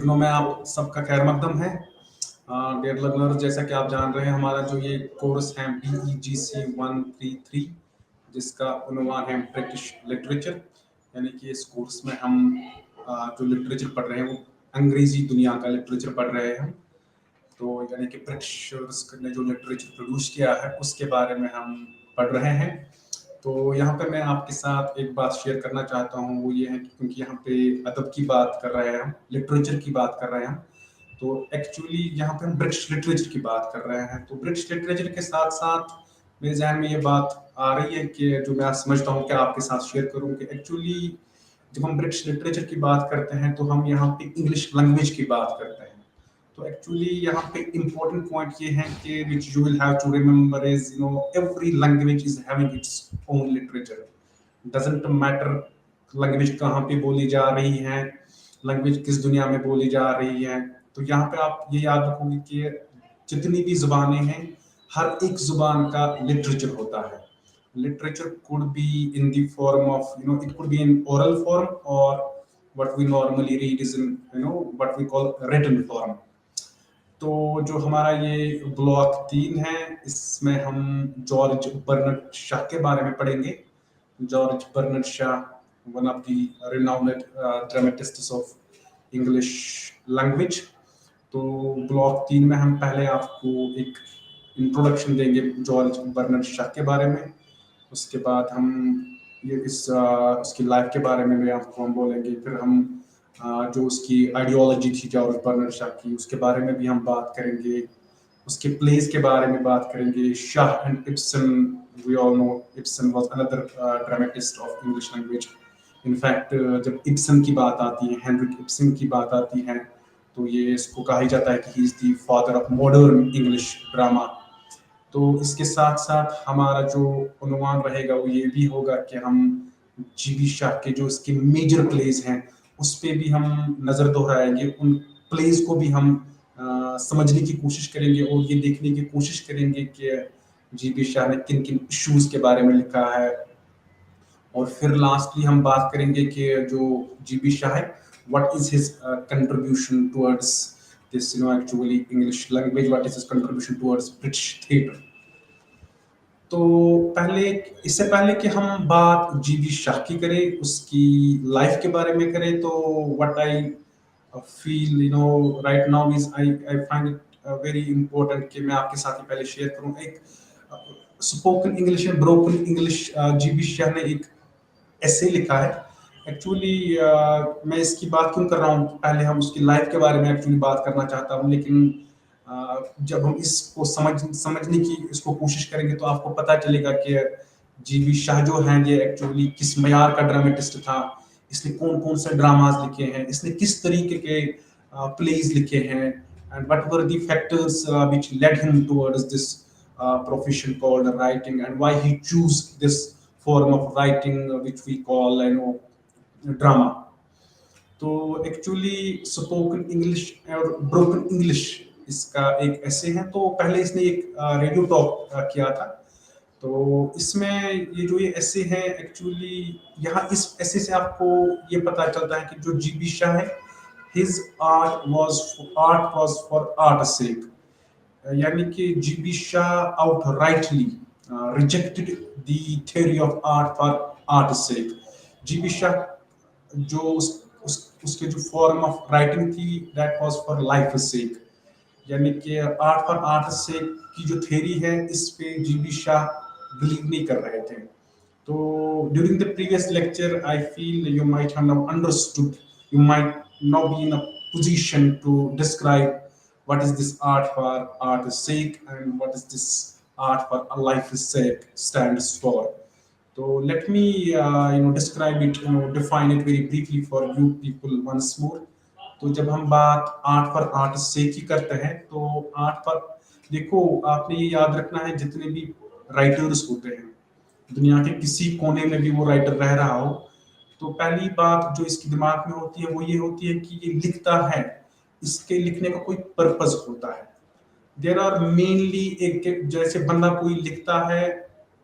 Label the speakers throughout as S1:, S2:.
S1: दिनों में आप सबका खैर मकदम है। डियर लर्नर, जैसा कि आप जान रहे हैं, हमारा जो ये कोर्स है BEGC 133, जिसका उन्वान है ब्रिटिश लिटरेचर। यानी कि इस कोर्स में हम जो लिटरेचर पढ़ रहे हैं वो अंग्रेजी दुनिया का लिटरेचर पढ़ रहे हैं। तो यानी कि ब्रिटिशर्स ने जो लिटरेचर प्रोड्यूस किया है उसके बारे में हम पढ़ रहे हैं। तो यहाँ पे मैं आपके साथ एक बात शेयर करना चाहता हूँ, वो ये है कि क्योंकि यहाँ पे अदब की बात कर रहे हैं हम, लिटरेचर की बात कर रहे हैं हम, तो एक्चुअली यहाँ पे हम ब्रिटिश लिटरेचर की बात कर रहे हैं। तो ब्रिटिश लिटरेचर के साथ साथ मेरे जहन में ये बात आ रही है कि जो मैं समझता हूँ कि आपके साथ शेयर करूँ कि एक्चुअली जब हम ब्रिटिश लिटरेचर की बात करते हैं तो हम यहाँ पे इंग्लिश लैंग्वेज की बात करते हैं। तो एक्चुअली यहाँ पे इम्पोर्टेंट पॉइंट ये है कि which you will have to remember is every language is having its own literature. Doesn't matter language कहाँ पे बोली जा रही है, लैंग्वेज किस दुनिया में बोली जा रही है। तो यहाँ पे आप ये याद रखोगे कि जितनी भी जुबानें हैं, हर एक जुबान का लिटरेचर होता है। Literature could be in the form of it could be in oral form, or what we normally read is in what we call written form. तो जो हमारा ये ब्लॉक 3 है, इसमें हम जॉर्ज बर्नर्ड शॉ के बारे में पढ़ेंगे। George Bernard Shaw, one of the renowned dramatists of English language. तो ब्लॉक 3 में हम पहले आपको एक इंट्रोडक्शन देंगे जॉर्ज बर्नर्ड शॉ के बारे में। उसके बाद हम उसकी लाइफ के बारे में भी आपको हम बोलेंगे। फिर हम जो उसकी आइडियोलॉजी थी जॉर्ज बर्नर्ड शॉ की, उसके बारे में भी हम बात करेंगे। उसके प्लेस के बारे में बात करेंगे। Shaw and Ibsen, we all know Ibsen was another dramatist of English language. In fact जब इब्सन की बात आती है, हेनरिक इब्सन की बात आती है, तो ये इसको कहा ही जाता है कि he is the father of modern English drama. तो इसके साथ साथ हमारा जो उन्वान रहेगा वो ये भी होगा कि हम जीबी शाह के जो इसके मेजर प्लेस हैं उस पे भी हम नज़र दोहराएंगे। उन प्लेस को भी हम समझने की कोशिश करेंगे और ये देखने की कोशिश करेंगे कि जीबी शाह ने किन किन इश्यूज के बारे में लिखा है। और फिर लास्टली हम बात करेंगे कि जो जीबी शाह है, what is his contribution towards this actually English language, what is his contribution towards British theatre. तो इससे पहले कि हम बात जीबी शाह की करें, उसकी लाइफ के बारे में करें, तो what I feel right now is I find it very important कि मैं आपके साथ ही पहले शेयर करूं एक spoken English and broken English. GB Shah ने एक ऐसे लिखा है। एक्चुअली मैं इसकी बात क्यों कर रहा हूँ, पहले हम उसकी लाइफ के बारे में एक्चुअली बात करना चाहता हूँ, लेकिन जब हम इसको समझने की इसको कोशिश करेंगे तो आपको पता चलेगा कि जीबी शाह जो हैं ये एक्चुअली किस मयार का ड्रामेटिस्ट था। इसने कौन कौन से ड्रामाज लिखे हैं, इसने किस तरीके के प्लेज लिखे हैं, and what were the factors which led him towards this profession called writing, and why he chose this form of writing which we call drama. तो एक्चुअली स्पोकन इंग्लिश और ब्रोकन इंग्लिश इसका एक ऐसे है। तो पहले इसने एक रेडियो टॉक किया था। तो इसमें ये जो ये ऐसे है, एक्चुअली यहाँ इस ऐसे से आपको ये पता चलता है कि जो जीबी शाह है, his art was for art sake. यानी कि G B Shaw outrightly rejected the theory of art for art sake. G B Shaw जो उसके जो फॉर्म ऑफ राइटिंग थी, that was for life sake. यानी कि आर्ट फॉर आर्ट सेक की जो थ्योरी है, इस पे जीबी शाह बिलीव नहीं कर रहे थे। तो during the previous lecture I feel you might have now understood, you might now be in a position to describe what is this art for art's sake and what is this art for a life's sake stands for. So let me describe it, define it very briefly for you people once more. तो जब हम बात art for art से की करते हैं, तो art पर देखो, आपने ये याद रखना है, जितने भी राइटर्स होते हैं दुनिया के किसी कोने में भी वो राइटर रह रहा हो, तो पहली बात जो इसके दिमाग में होती है वो ये होती है कि ये लिखता है, इसके लिखने का कोई पर्पस होता है। देयर आर मेनली एक जैसे बंदा कोई लिखता है,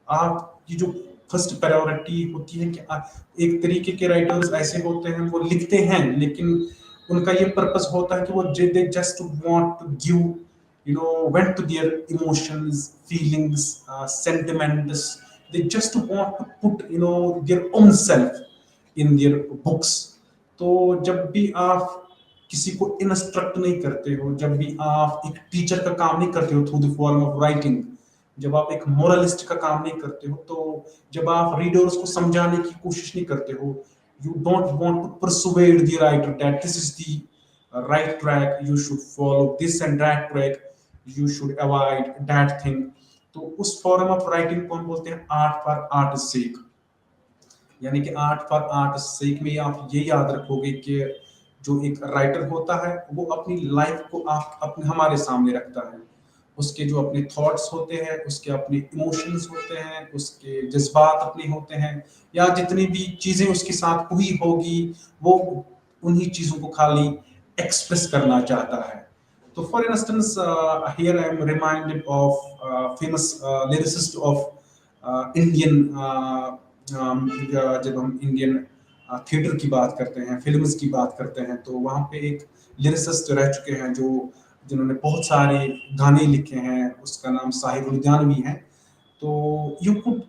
S1: आपकी जो फर्स्ट प्रायोरिटी होती है कि एक तरीके के राइटर्स ऐसे होते हैं वो लिखते हैं, लेकिन उनका ये पर्पस होता है कि वो they just want to give vent to their emotions, feelings, sentiments. They just want to put their own self in their books. तो जब भी आप किसी को इंस्ट्रक्ट नहीं करते हो, जब भी आप एक टीचर का काम नहीं करते हो through the form of writing, जब आप एक मोरलिस्ट का काम नहीं करते हो, तो जब आप रीडर्स को समझाने की कोशिश नहीं करते हो, you don't want to persuade the writer that this is the right track, you should follow this and that track, you should avoid that thing. तो उस फॉर्म ऑफ राइटिंग को हम बोलते हैं आर्ट फॉर आर्ट सेक। यानी कि art for art सेक में आप ये याद रखोगे कि जो एक राइटर होता है वो अपनी लाइफ को आप अपने हमारे सामने रखता है, उसके जो अपने थॉट्स होते हैं, उसके अपने इमोशंस होते हैं, उसके जज्बात अपने होते हैं, या जितनी भी चीजें उसके साथ हुई होगी वो उन्हीं चीजों को खाली एक्सप्रेस करना चाहता है। तो for instance here I am reminded of famous lyricist of Indian, जब हम इंडियन थिएटर की बात करते हैं, फिल्म्स की बात करते हैं, तो वहाँ पे एक लिरिसिस्ट रह चुके हैं जो जिन्होंने बहुत सारे गाने लिखे हैं, उसका नाम साहिर लुधियानवी है। तो you could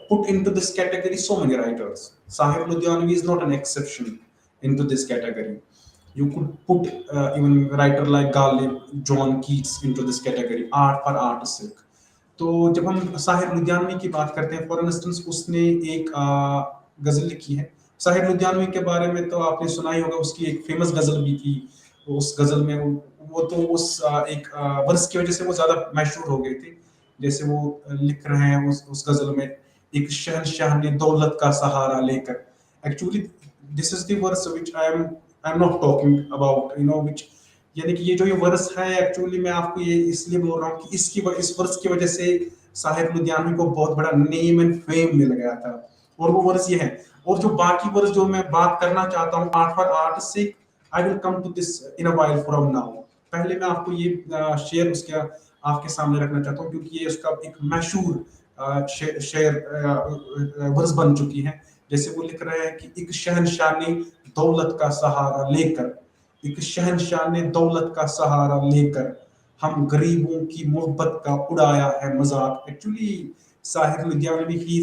S1: put into this category so many writers. Sahir Ludhianvi is not an exception into this category. You could put even writer like Ghalib, John Keats into this category, art for art's sake. तो जब हम साहिर लुधियानवी की बात करते हैं, for instance उसने एक गजल लिखी है। साहिर लुधियानवी के बारे में तो आपने सुना ही होगा, उसकी एक फेमस गजल भी थी। उस गजल में वो तो उस एक वर्ष की वजह से वो ज्यादा मशहूर हो गए थे। जैसे वो लिख रहे हैं उस गजल में, एक शहंशाह ने दौलत का सहारा लेकर। Actually this is the verse which I am not talking about, which, यानी कि ये जो ये वर्स है, एक्चुअली मैं आपको ये इसलिए बोल रहा हूँ कि इस वर्स की वजह से साहिर लुधियानवी को बहुत बड़ा नेम एंड फेम मिल गया था, और वो वर्स ये है। और जो बाकी वर्स जो मैं बात करना चाहता हूँ आर्ट फॉर आर्ट से, I will come to this in a while from now. पहले मैं आपको ये शेयर उसका आपके सामने रखना चाहता हूँ, क्योंकि ये उसका एक मशहूर शेयर वर्स बन चुकी है। जैसे वो लिख रहे हैं कि एक शहंशाह ने दौलत का सहारा लेकर, एक शहंशाह ने दौलत का सहारा लेकर हम गरीबों की मोहब्बत का उड़ाया है मजाक। Actually Sahir Ludhianvi he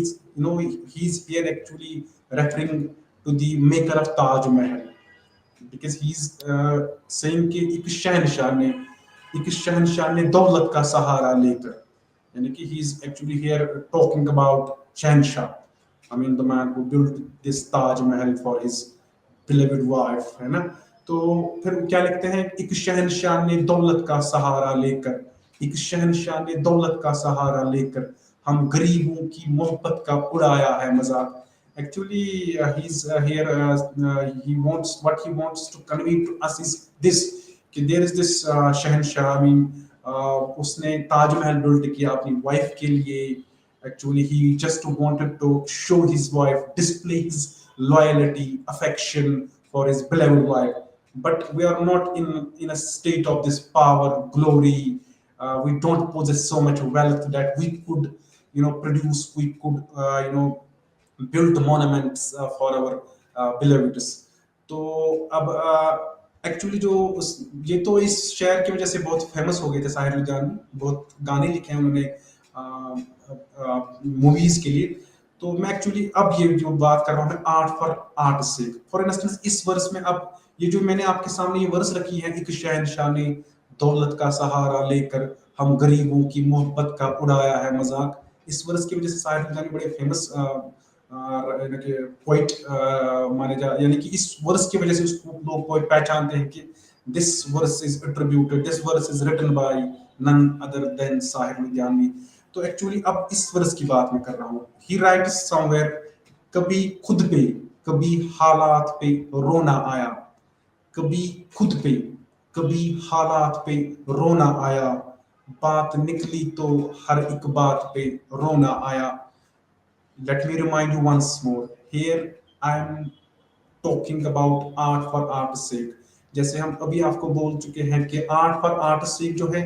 S1: is here actually referring to the maker of Taj Mahal, because he is saying कि एक शहंशाह ने दौलत का सहारा लेकर, यानी कि he is actually here talking about Shahenshah, I mean the man who built this Taj Mahal for his beloved wife, है ना। तो फिर क्या लिखते हैं, एक शहंशाह ने दौलत का सहारा लेकर, एक शहंशाह ने दौलत का सहारा लेकर हम गरीबों की मोहब्बत का उड़ाया है मजाक। Actually he is here what he wants to convey to us is this, कि there is this Shahenshah, I mean उसने ताजमहल बिल्ड किया अपनी वाइफ के लिए। Actually he just wanted to show his wife, display his loyalty, affection for his beloved wife. But we are not in a state of this power, glory. We don't possess so much wealth that we could produce, we could build monuments for our beloveds. तो अब actually ये तो इस share की वजह से बहुत famous हो गए थे साहिर लुधियानवी, बहुत गाने लिखे हैं उन्होंने मूवीज के लिए। तो मैं एक्चुअली अब ये जो बात कर रहा हूँ, आर्ट फॉर आर्ट से। फॉर इंस्टेंस इस वर्स में अब ये जो मैंने आपके सामने ये वर्स रखी है, एक शहंशाह ने दौलत का सहारा लेकर हम गरीबों की मोहब्बत का उड़ाया है मजाक। इस वर्स की वजह से साहिर लुधियानवी बड़े फेमस पोइट माने जा, यानी कि इस वर्स की वजह से उसको लोग पोइट पहचानते हैं कि this verse is attributed, this verse is written by none other than Sahir Ludhianvi. तो एक्चुअली अब इस वर्स की बात मैं कर रहा हूँ। ही राइट्स समवेयर, कभी खुद पे कभी हालात पे रोना आया, कभी खुद पे कभी हालात पे रोना आया, बात निकली तो हर एक बात पे रोना आया। Let me remind you once more, here I am talking about art for art's sake. जैसे हम अभी आपको बोल चुके हैं कि आर्ट फॉर आर्ट's sake जो है,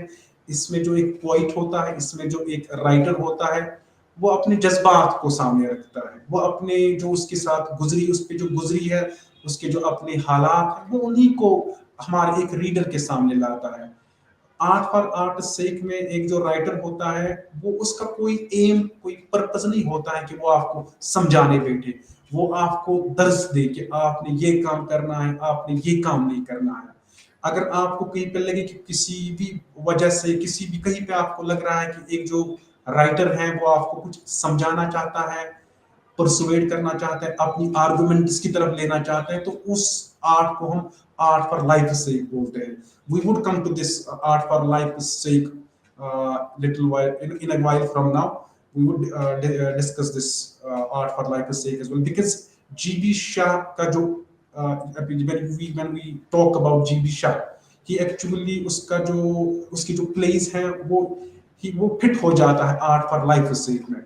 S1: इसमें जो एक पोइट होता है, इसमें जो एक राइटर होता है, वो अपने जज्बात को सामने रखता है, वो अपने जो उसके साथ गुजरी, उस पे जो गुजरी है उसके जो अपने हालात हैं, वो उन्हीं को हमारे एक रीडर के सामने लाता है। आर्ट फॉर आर्ट सेक में एक जो राइटर होता है, वो उसका कोई एम, कोई पर्पस नहीं होता है कि वो आपको समझाने बैठे, वो आपको दर्ज दे कि आपने ये काम करना है, आपने ये काम नहीं करना है। अगर आपको कहीं पे लगे कि किसी भी वजह से, किसी भी कहीं पे आपको लग रहा है कि एक जो राइटर है वो आपको कुछ समझाना चाहता है, परसुएड करना चाहता है, अपनी आर्गुमेंट्स की तरफ लेना चाहता है, तो उस आर्ट को हम आर्ट फॉर लाइफ से बोलते हैं। We would come to this art for life sake little while in a while from now. We would discuss this art for life sake as well, because GB Shah का जो when we talk about GB Shah, he actually उसका जो उसकी जो plays हैं वो fit हो जाता है आर्ट फॉर लाइफ sake में।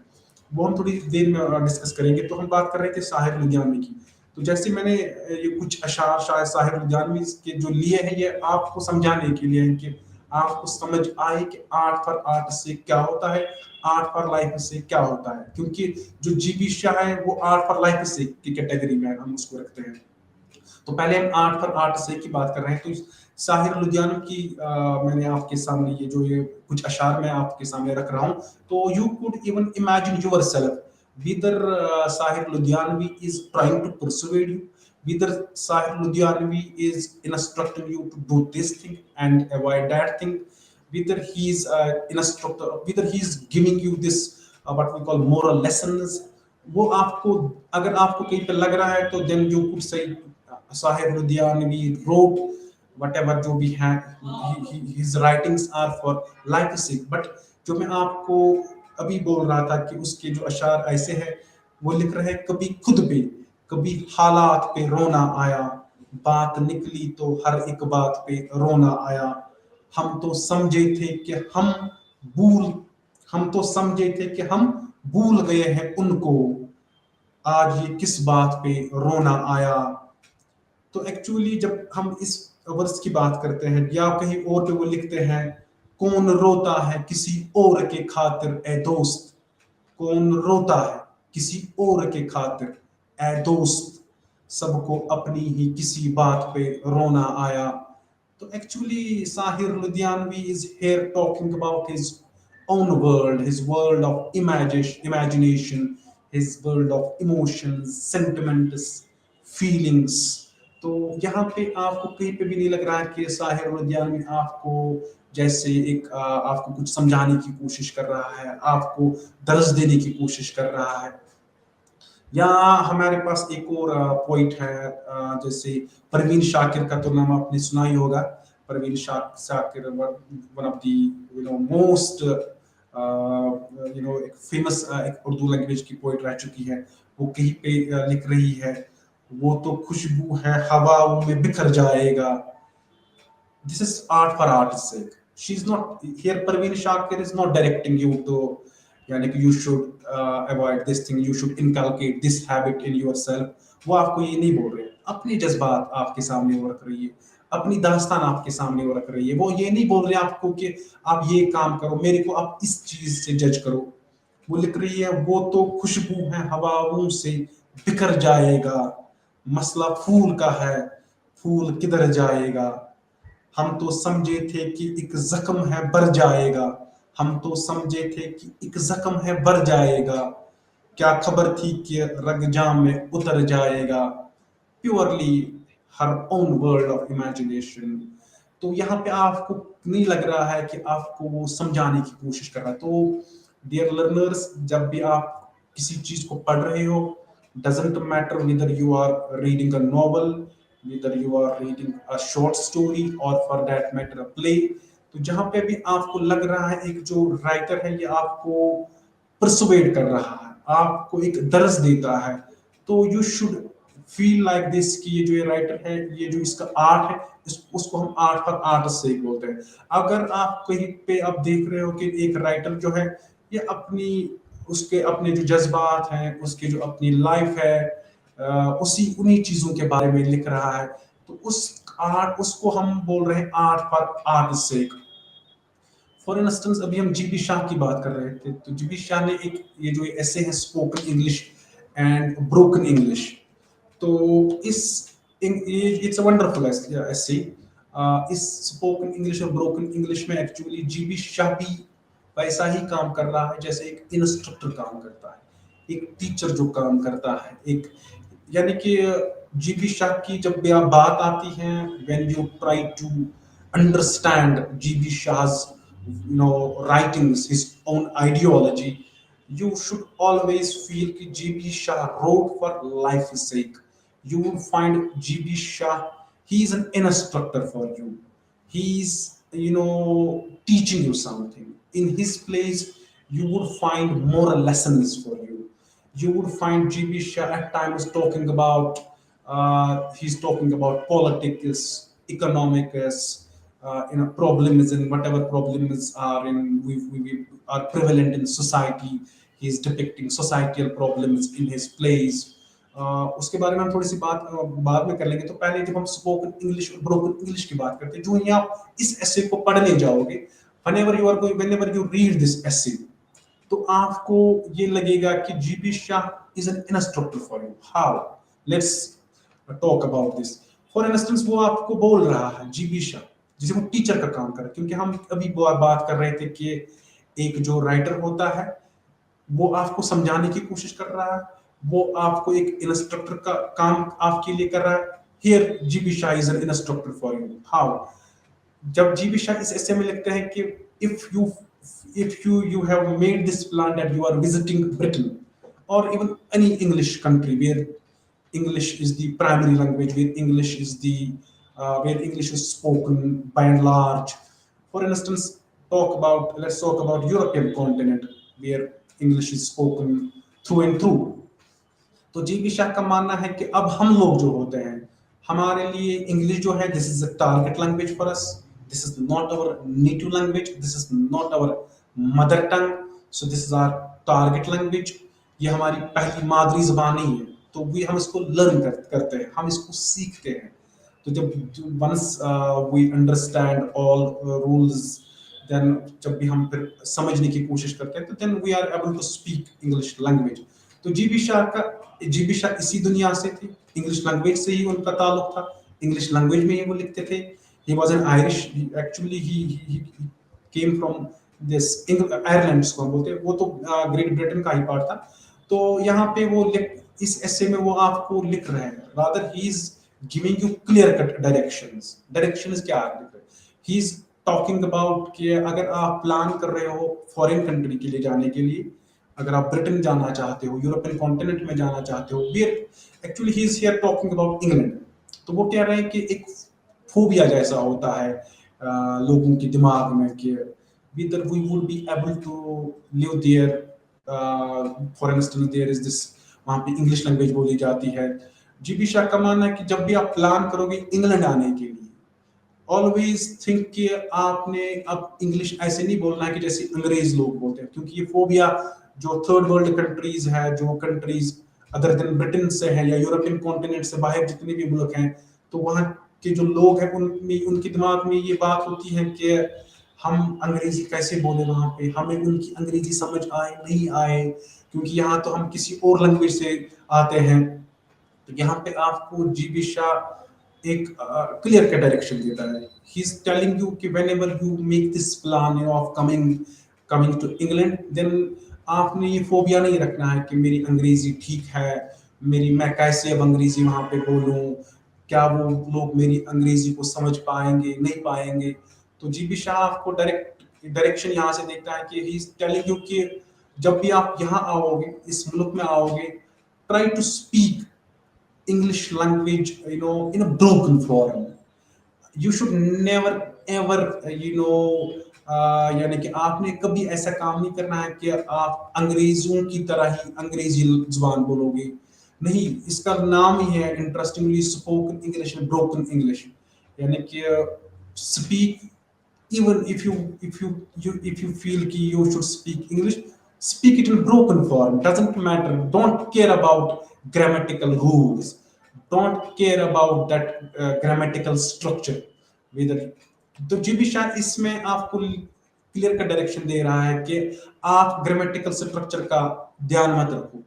S1: वो हम थोड़ी देर में डिस्कस करेंगे। तो हम बात कर रहे थे साहिर लुधियानवी की। तो जैसे मैंने ये कुछ अशार शायद साहिर लुधियानवी के जो लिए हैं, ये आपको समझाने के लिए, कि आपको समझ आए कि आर्ट फॉर आर्ट से क्या होता है, आर्ट फॉर लाइफ से क्या होता है। क्योंकि जो जीबी शाह है वो आर्ट फॉर लाइफ से की कैटेगरी में हम उसको रखते हैं। तो पहले हम आर्ट फॉर आर्ट से की बात कर रहे हैं। तो साहिर लुधियानवी की मैंने आपके सामने ये कुछ अशार मैं आपके सामने रख रहा हूँ। तो you could even imagine yourself whether Sahir Ludhianvi is trying to persuade you, whether Sahir Ludhianvi is instructing you to do this thing and avoid that thing, whether whether he is giving you this what we call moral lessons। वो आपको, अगर आपको कहीं पे लग रहा है तो then you could say Sahir Ludhianvi wrote whatever जो भी है, his writings are for life sake। but जो मैं आपको अभी बोल रहा था कि उसके जो अशार ऐसे हैं, वो लिख रहे हैं, कभी खुद पे, कभी हालात पे रोना आया, बात निकली तो हर एक बात पे रोना आया। हम तो समझे थे कि भूल हम तो समझे थे कि हम भूल गए हैं उनको, आज ये किस बात पे रोना आया। तो एक्चुअली जब हम इस वर्स की बात करते हैं, या कहीं और पे वो लिखते हैं, कौन रोता है किसी और के खातिर ए दोस्त, कौन रोता है किसी और के खातिर ए दोस्त, सबको अपनी ही किसी बात पे रोना आया। तो actually Sahir Ludhianvi is here talking about his own world, his world of imagination, his world of emotions, sentiments, feelings। तो यहाँ पे आपको कहीं पे भी नहीं लग रहा है कि साहिर लुधियानवी आपको जैसे आपको कुछ समझाने की कोशिश कर रहा है, आपको दर्ज देने की कोशिश कर रहा है। या हमारे पास एक और पॉइंट है, जैसे परवीन शाकिर का तो नाम आपने सुना ही होगा। Parveen Shakir one of the most एक फेमस एक उर्दू लैंग्वेज की पोइट रह चुकी है। वो कहीं पे लिख रही है, वो तो खुशबू है हवाओं में बिखर जाएगा। This is art for art's sake. She's not here. Parveen Shakir is not directing you to, यानी कि you should avoid this thing, you should inculcate this habit in yourself। वो आपको ये नहीं बोल रहे, अपने जज्बात आपके सामने वो रख रही है, अपनी दास्तान आपके सामने वो रख रही है। वो ये नहीं बोल रहे आपको कि आप ये काम करो, मेरे को आप इस चीज से जज करो। वो लिख रही है, वो तो खुशबू है हवाओं से बिखर जाएगा, मसला फूल का है, फूल किधर जाएगा। हम तो समझे थे कि एक जख्म है भर जाएगा, हम तो समझे थे कि एक जख्म है भर जाएगा, क्या खबर थी कि रगजाम में उतर जाएगा। Purely her own world of imagination. तो यहाँ पे आपको नहीं लग रहा है कि आपको वो समझाने की कोशिश कर रहा है। तो डियर लर्नर्स, जब भी आप किसी चीज को पढ़ रहे हो, doesn't matter whether you are reading a novel, whether you are reading a short story or for that matter a play, तो जहां पे भी आपको लग रहा है एक जो राइटर है ये आपको परसुएड कर रहा है, आपको एक दर्ज देता है, तो you should feel like this कि ये जो ये राइटर है, ये जो इसका आर्ट है, उसको हम आर्ट फॉर आर्ट से बोलते हैं। अगर आप कहीं पे आप देख रहे हो कि एक राइटर जो है ये उसके अपने जो जज्बात हैं, उसके जो अपनी लाइफ है, उन्हीं चीजों के बारे में लिख रहा है, तो उसको हम बोल रहे हैं art for art sake. For instance अभी हम जीबी शाह की बात कर रहे थे, तो जीबी शाह ने ये जो ऐसे है spoken English and broken English. तो इस It's a wonderful essay. इस स्पोकन इंग्लिश और ब्रोकन इंग्लिश में एक्चुअली जीबी शाह भी वैसा ही काम कर रहा है जैसे एक इंस्ट्रक्टर काम करता है, एक टीचर जो काम करता है, एक यानी कि जीबी शाह की जब भी आप बात आती है, when you try to understand G B Shaw's writings, his own ideology, you should always feel कि GB Shah wrote for life's sake. You will find GB Shah, he is an instructor for you. He's teaching you something. In his place, you would find moral lessons for you. You would find GB Shah at times talking about he's talking about politics, economics, problems and whatever problems are we are prevalent in society. He is depicting societal problems in his plays. उसके बारे में हम थोड़ी सी बात बाद में कर लेंगे। तो पहले जब हम स्पोकन इंग्लिश और ब्रोकन इंग्लिश की बात करते हैं, जो ही आप इस एसे को पढ़ने जाओगे, whenever you read this essay, तो आपको ये लगेगा कि G B Shah is an instructor for you. How? Let's talk about this. For instance, वो आपको बोल रहा है जीबी शाह, जिसे वो टीचर का काम कर रहा है, क्योंकि हम अभी बात कर रहे थे कि एक जो राइटर होता है वो आपको समझाने की कोशिश कर रहा है, वो आपको एक इंस्ट्रक्टर का काम आपके लिए कर रहा है। Here GB Shah is an instructor for you. How? जब जीबी शाह इस ऐसे में लिखते हैं कि if you have made this plan that you are visiting Britain or even any English country where English is the primary language, where English is spoken by and large. For instance, let's talk about European continent where English is spoken through and through. तो G B Shah का मानना है कि अब हम लोग जो होते हैं, हमारे लिए इंग्लिश जो है, this is a target language for us, this is not our native language, this is not our mother tongue, so this is our target language. ये हमारी पहली मादरी जबान नहीं है, तो हम इसको लर्न करते हैं, हम इसको सीखते हैं। तो जब once we understand all rules, then जब भी हम फिर समझने की कोशिश करते हैं, तो then we are able to speak English language. तो जीबी शाह इसी दुनिया से थे, इंग्लिश लैंग्वेज से ही उनका ताल्लुक था, इंग्लिश लैंग्वेज में ही वो लिखते थे। He was an Irish, actually he came from this Ireland, जिसको हम बोलते हैं, वो तो ग्रेट ब्रिटेन का ही पार्ट था। तो यहाँ पे वो इस ऐसे में वो आपको लिख रहे हैं, rather he is giving you clear cut directions क्या लिख रहे हैं। ही इज टॉकिंग अबाउट कि अगर आप प्लान कर रहे हो फॉरेन कंट्री के लिए जाने के लिए, अगर आप ब्रिटेन जाना चाहते हो, यूरोपियन कॉन्टिनेंट में जाना चाहते हो, actually he is here talking about England. तो वो कह रहे हैं कि एक फोबिया जैसा होता है लोगों के दिमाग में कि whether we would be able to live there, for instance there is this, वहाँ पे इंग्लिश लैंग्वेज बोली जाती है। जीबी शाह का मानना है कि जब भी आप प्लान करोगे इंग्लैंड आने के लिए, ऑलवेज थिंक कि आपने अब इंग्लिश ऐसे नहीं बोलना है कि जैसे अंग्रेज लोग बोलते हैं, क्योंकि ये फोबिया जो थर्ड वर्ल्ड कंट्रीज है, जो कंट्रीज अदर देन ब्रिटेन से है या यूरोपियन कॉन्टिनेंट से बाहर जितने भी मुल्क हैं, तो वहाँ के जो लोग हैं उनके दिमाग में ये बात होती है कि हम अंग्रेजी कैसे बोले वहाँ पे, हमें उनकी अंग्रेजी समझ आए नहीं आए, क्योंकि यहाँ तो हम किसी और लैंग्वेज से आते हैं। तो यहाँ पे आपको जीबी शाह एक क्लियर कट डायरेक्शन देता है। ही इज टेलिंग यू कि whenever you make this plan of coming to England, then आपने ये फोबिया नहीं रखना है कि मेरी अंग्रेजी ठीक है, मैं कैसे अब अंग्रेजी वहाँ पे बोलूँ, क्या वो लोग मेरी अंग्रेजी को समझ पाएंगे नहीं पाएंगे। तो जीबी शाह आपको डायरेक्शन यहाँ से देखता है कि ही इज टेलिंग यू कि जब भी आप यहाँ आओगे, इस मुल्क में आओगे, try to speak English language, in a broken form. You should never ever, यानी कि आपने कभी ऐसा काम नहीं करना है कि आप अंग्रेजों की तरह ही अंग्रेजी जुबान बोलोगे। नहीं, इसका नाम ही है interestingly spoken English and broken English, यानी कि speak, even if you feel कि you should speak English, speak it in broken form, doesn't matter, don't care about grammatical rules, don't care about that grammatical structure whether। तो G B Shah इसमें आपको clear का direction दे रहा है कि आप grammatical structure का ध्यान मत रखो,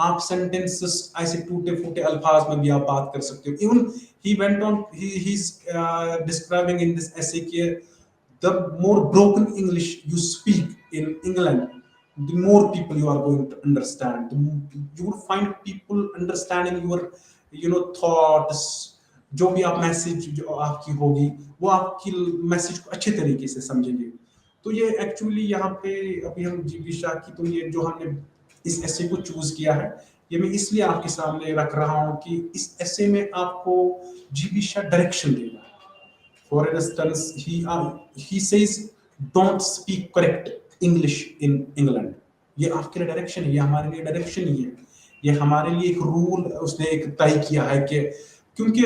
S1: आप सेंटेंसेस ऐसे टूटे फूटे अल्फाज में भी आप बात कर सकते हो. Even he went on, he's describing in this essay कि the more broken English you speak in England, the more people you are going to understand. You will find people understanding your, thoughts. जो भी आप message जो आपकी होगी, वो आपकी message को अच्छे तरीके से समझेंगे. तो ये एक्चुअली यहाँ पे अभी हम जीबी शाह की, तो ये जो हमने इस ऐसे को चूज किया है, ये मैं इसलिए आपके सामने रख रहा हूँ कि इस ऐसे में आपको जीबी शाह डायरेक्शन देगा. For instance, he says, don't speak correct English in England. ये आपके लिए डायरेक्शन है, ये हमारे लिए डायरेक्शन ही है, ये हमारे लिए एक रूल उसने एक तय किया है कि क्योंकि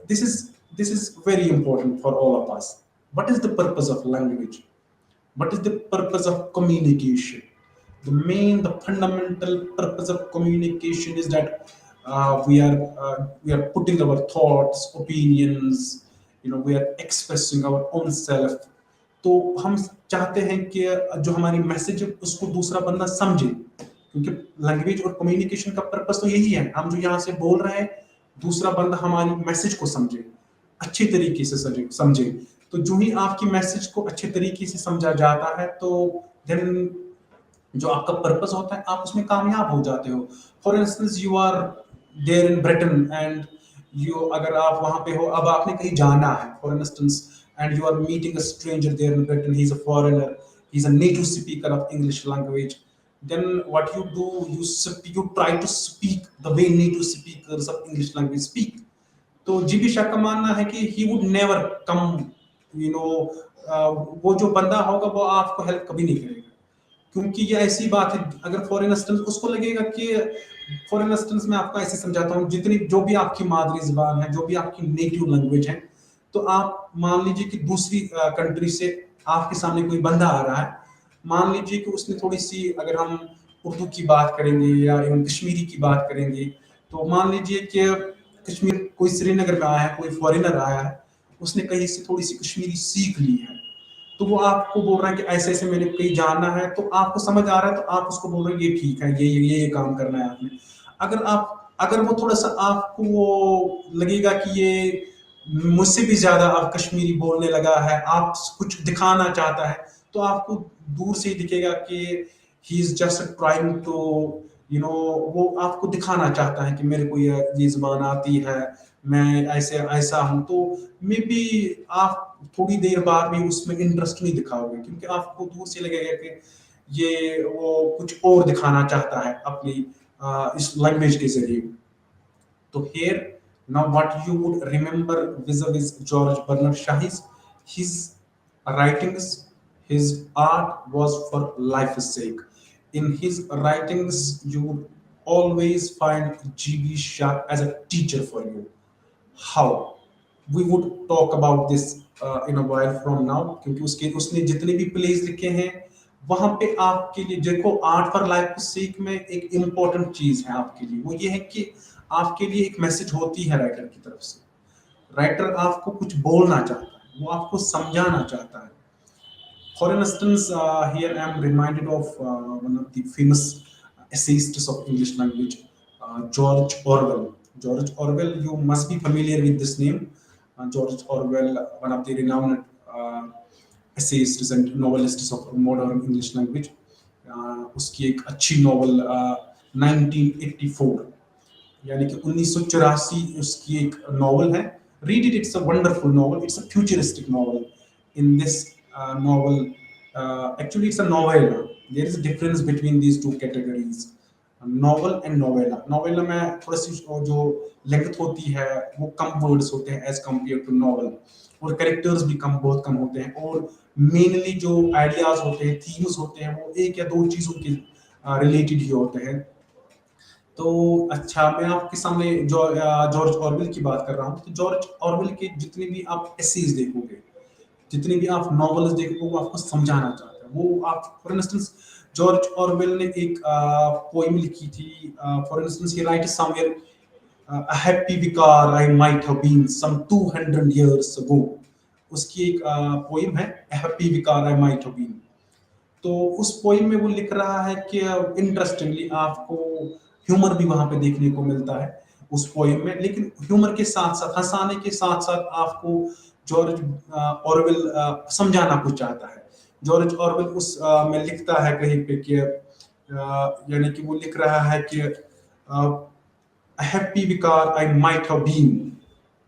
S1: this is very important for all of us. What is the purpose of language? What is the purpose of communication? The fundamental purpose of communication is that we are putting our thoughts, opinions, we are expressing our own self. तो हम चाहते हैं कि जो हमारी message है उसको दूसरा बंदा समझे, क्योंकि लैंग्वेज और कम्युनिकेशन का पर्पस तो यही है, हम जो यहाँ से बोल रहे हैं दूसरा बंदा हमारी मैसेज को समझे, अच्छे तरीके से समझे. तो जो ही आपकी मैसेज को अच्छे तरीके से समझा जाता है, तो देन जो आपका पर्पस होता है आप उसमें कामयाब हो जाते हो. For instance, you are there in Britain and अगर आप वहां पे हो, अब आपने कहीं जाना है, for instance, and you are meeting a stranger there in Britain, he is a foreigner, he is a native speaker of English language. Then what you do, you try to speak the way native speakers of English language speak. तो G B Shah का मानना है कि he would never come, वो जो बंदा होगा वो आपको हेल्प कभी नहीं करेगा, क्योंकि ये ऐसी बात है. अगर फॉर इंस्टेंस उसको लगेगा कि, फॉर इंस्टेंस मैं आपको ऐसे समझाता हूँ, जितनी जो भी आपकी मादरी जबान है, जो भी आपकी नेटिव लैंग्वेज है, तो आप मान लीजिए कि दूसरी कंट्री से आपके सामने कोई बंदा आ रहा है, मान लीजिए कि उसने थोड़ी सी, अगर हम उर्दू की बात करेंगे या इवन कश्मीरी की बात करेंगे, तो मान लीजिए कि कश्मीर, कोई श्रीनगर में आया है, कोई फॉरेनर आया है, उसने कहीं से थोड़ी सी कश्मीरी सीख ली है, तो वो आपको बोल रहा है कि ऐसे ऐसे मैंने कहीं जाना है, तो आपको समझ आ रहा है, तो आप उसको बोल रहे हैं ये ठीक है, ये काम करना है आपने. अगर वो थोड़ा सा आपको वो लगेगा कि ये मुझसे भी ज्यादा अब कश्मीरी बोलने लगा है, आप कुछ दिखाना चाहता है, तो आपको दूर से ही दिखेगा कि he is just trying to, वो आपको दिखाना चाहता है कि मेरे को ये जुबान आती है, मैं ऐसे ऐसा हूं. तो मे बी आप थोड़ी देर बाद भी उसमें इंटरेस्ट नहीं दिखाओगे, क्योंकि आपको दूर से लगेगा कि ये वो कुछ और दिखाना चाहता है अपनी इस लैंग्वेज के जरिए. तो here now what you would remember vis-a-vis George Bernard Shaw is his writings, his art was for life's sake. In his writings you would always find G.B. Shah as a teacher for you. How? We would talk about this in a while from now, क्योंकि उसने जितने भी pledge लिखे हैं वहां पे आपके लिए देखो, आर्ट फॉर लाइफ सीख में एक इम्पोर्टेंट चीज है आपके लिए, वो ये है कि आपके लिए एक मैसेज होती है राइटर की तरफ से. राइटर आपको कुछ बोलना चाहता है, वो आपको समझाना चाहता है. For instance, here I am reminded of one of the famous essayists of English language, George Orwell. George Orwell, you must be familiar with this name. George Orwell, one of the renowned essayists and novelists of modern English language. उसकी एक अच्छी novel 1984, यानी कि 1984 उसकी एक novel है. Read it, it's a wonderful novel. It's a futuristic novel. In this novel, actually it's a novella. There is a difference between these two categories, novel and novella. Novella में थोड़ा सी जो length होती है वो कम words होते हैं as compare to novel, और characters भी बहुत कम होते हैं, और मेनली जो आइडियाज होते हैं, थीम्स होते हैं, वो एक या दो चीजों के रिलेटेड ही होते हैं. तो अच्छा, मैं आपके सामने जॉर्ज ऑरवेल की बात कर रहा हूँ. तो जॉर्ज ऑरवेल के जितने भी आप एसेज देखोगे, जितने भी आप नॉवेल्स देखोगे, वो आपको समझाना चाहते हैं. वो आप फॉर इंस्टेंस, जॉर्ज ऑरवेल ने एक पोएम लिखी थी. For instance, he right somewhere, a happy vicar I might have been some 200 years ago. उसकी एक पोएम है, a happy vicar I might have been. तो उस पोएम में वो लिख रहा है कि इंटरेस्टिंगली आपको ह्यूमर भी वहां पे देखने को मिलता है उस पोएम में, लेकिन ह्यूमर के साथ साथ, हंसाने के साथ साथ आपको जॉर्ज ऑरवेल समझाना कुछ चाहता है। जॉर्ज ऑरवेल उस में लिखता है कहीं पे कि यानी कि वो लिख रहा है कि a happy vicar I might have been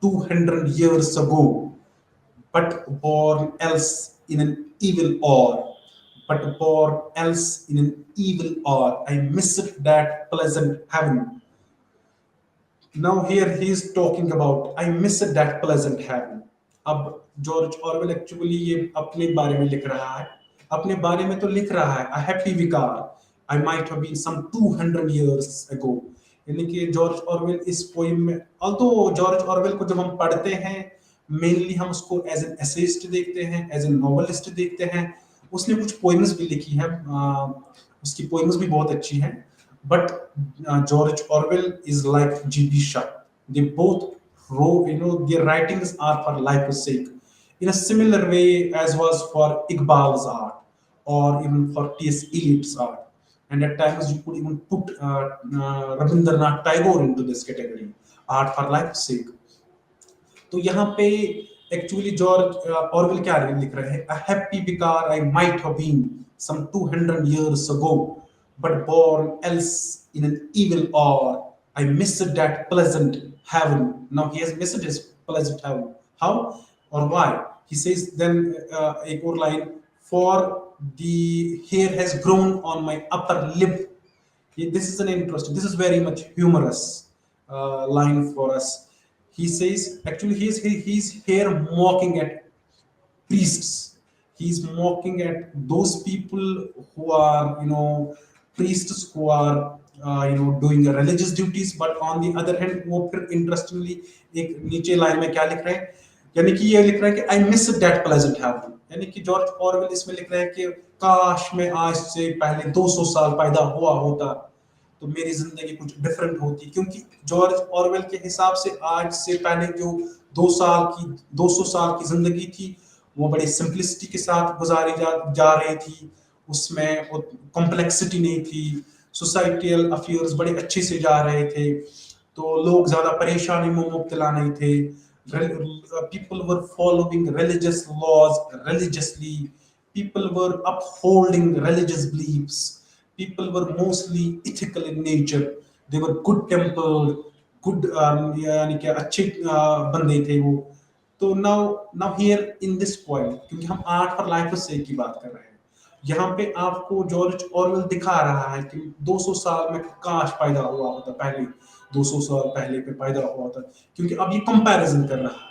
S1: 200 years ago, but born else in an evil hour. But born else in an evil hour. I missed that pleasant heaven. Now here he is talking about I missed that pleasant heaven. अब George Orwell actually ये अपने बारे में लिख रहा है, अपने बारे में तो लिख रहा है a happy vicar I might have been some 200 years ago, यानी कि जॉर्ज ऑरवेल इस पोइम में, ऑल्दो जॉर्ज ऑरवेल को जब हम पढ़ते हैं मेनली हम उसको एज एन एसेइस्ट देखते हैं, एज एन नॉवेलिस्ट देखते हैं। उसने कुछ पोइम्स भी लिखी हैं, उसकी पोइम्स भी बहुत अच्छी हैं, but George Orwell is like G.B. Shaw. They both wrote, their writings are for life's sake, in a similar way as was for Iqbal's art or even for T.S. Eliot's art. And at times you could even put Rabindranath Tagore into this category, art for life's sake. तो यहाँ पे actually George Orwell क्या लिख रहे हैं, a happy vicar I might have been some 200 years ago, but born else in an evil hour. I missed that pleasant heaven. Now he has missed his pleasant heaven. How or why? He says then एक और line, for the hair has grown on my upper lip. This is an interesting, this is very much humorous line for us. He says actually he's here mocking at priests. He's mocking at those people who are priests who are doing religious duties, but on the other hand वो फिर interestingly एक नीचे line में क्या लिख रहे हैं, यानी कि ये लिख रहा है कि I miss that pleasant heaven, यानी कि जॉर्ज ऑरवेल इसमें लिख रहे हैं कि काश मैं आज से पहले 200 साल पैदा हुआ होता तो मेरी जिंदगी कुछ डिफरेंट होती, क्योंकि जॉर्ज ऑरवेल के हिसाब से आज से पहले जो 200 साल की जिंदगी थी वो बड़ी सिंपलिसिटी के साथ गुजारी जा रही थी, उसमें कॉम्प्लेक्सिटी नहीं थी, सोसाइटियल अफेयर्स बड़े अच्छे से जा रहे थे, तो लोग ज्यादा परेशानी में मुब्तला नहीं थे, people were following religious laws religiously, people were upholding religious beliefs, people were mostly ethical in nature, they were good tempered, good यानी कि अच्छे बंदे थे वो। तो now here in this point, क्योंकि हम आर्ट फॉर लाइफ से की बात कर रहे हैं, यहाँ पे आपको जॉर्ज ऑरवेल दिखा रहा है कि 200 साल में काश पैदा हुआ होता, पहले 200 साल पहले पे पैदा हुआ होता, क्योंकि अब ये कंपैरिजन कर रहा है।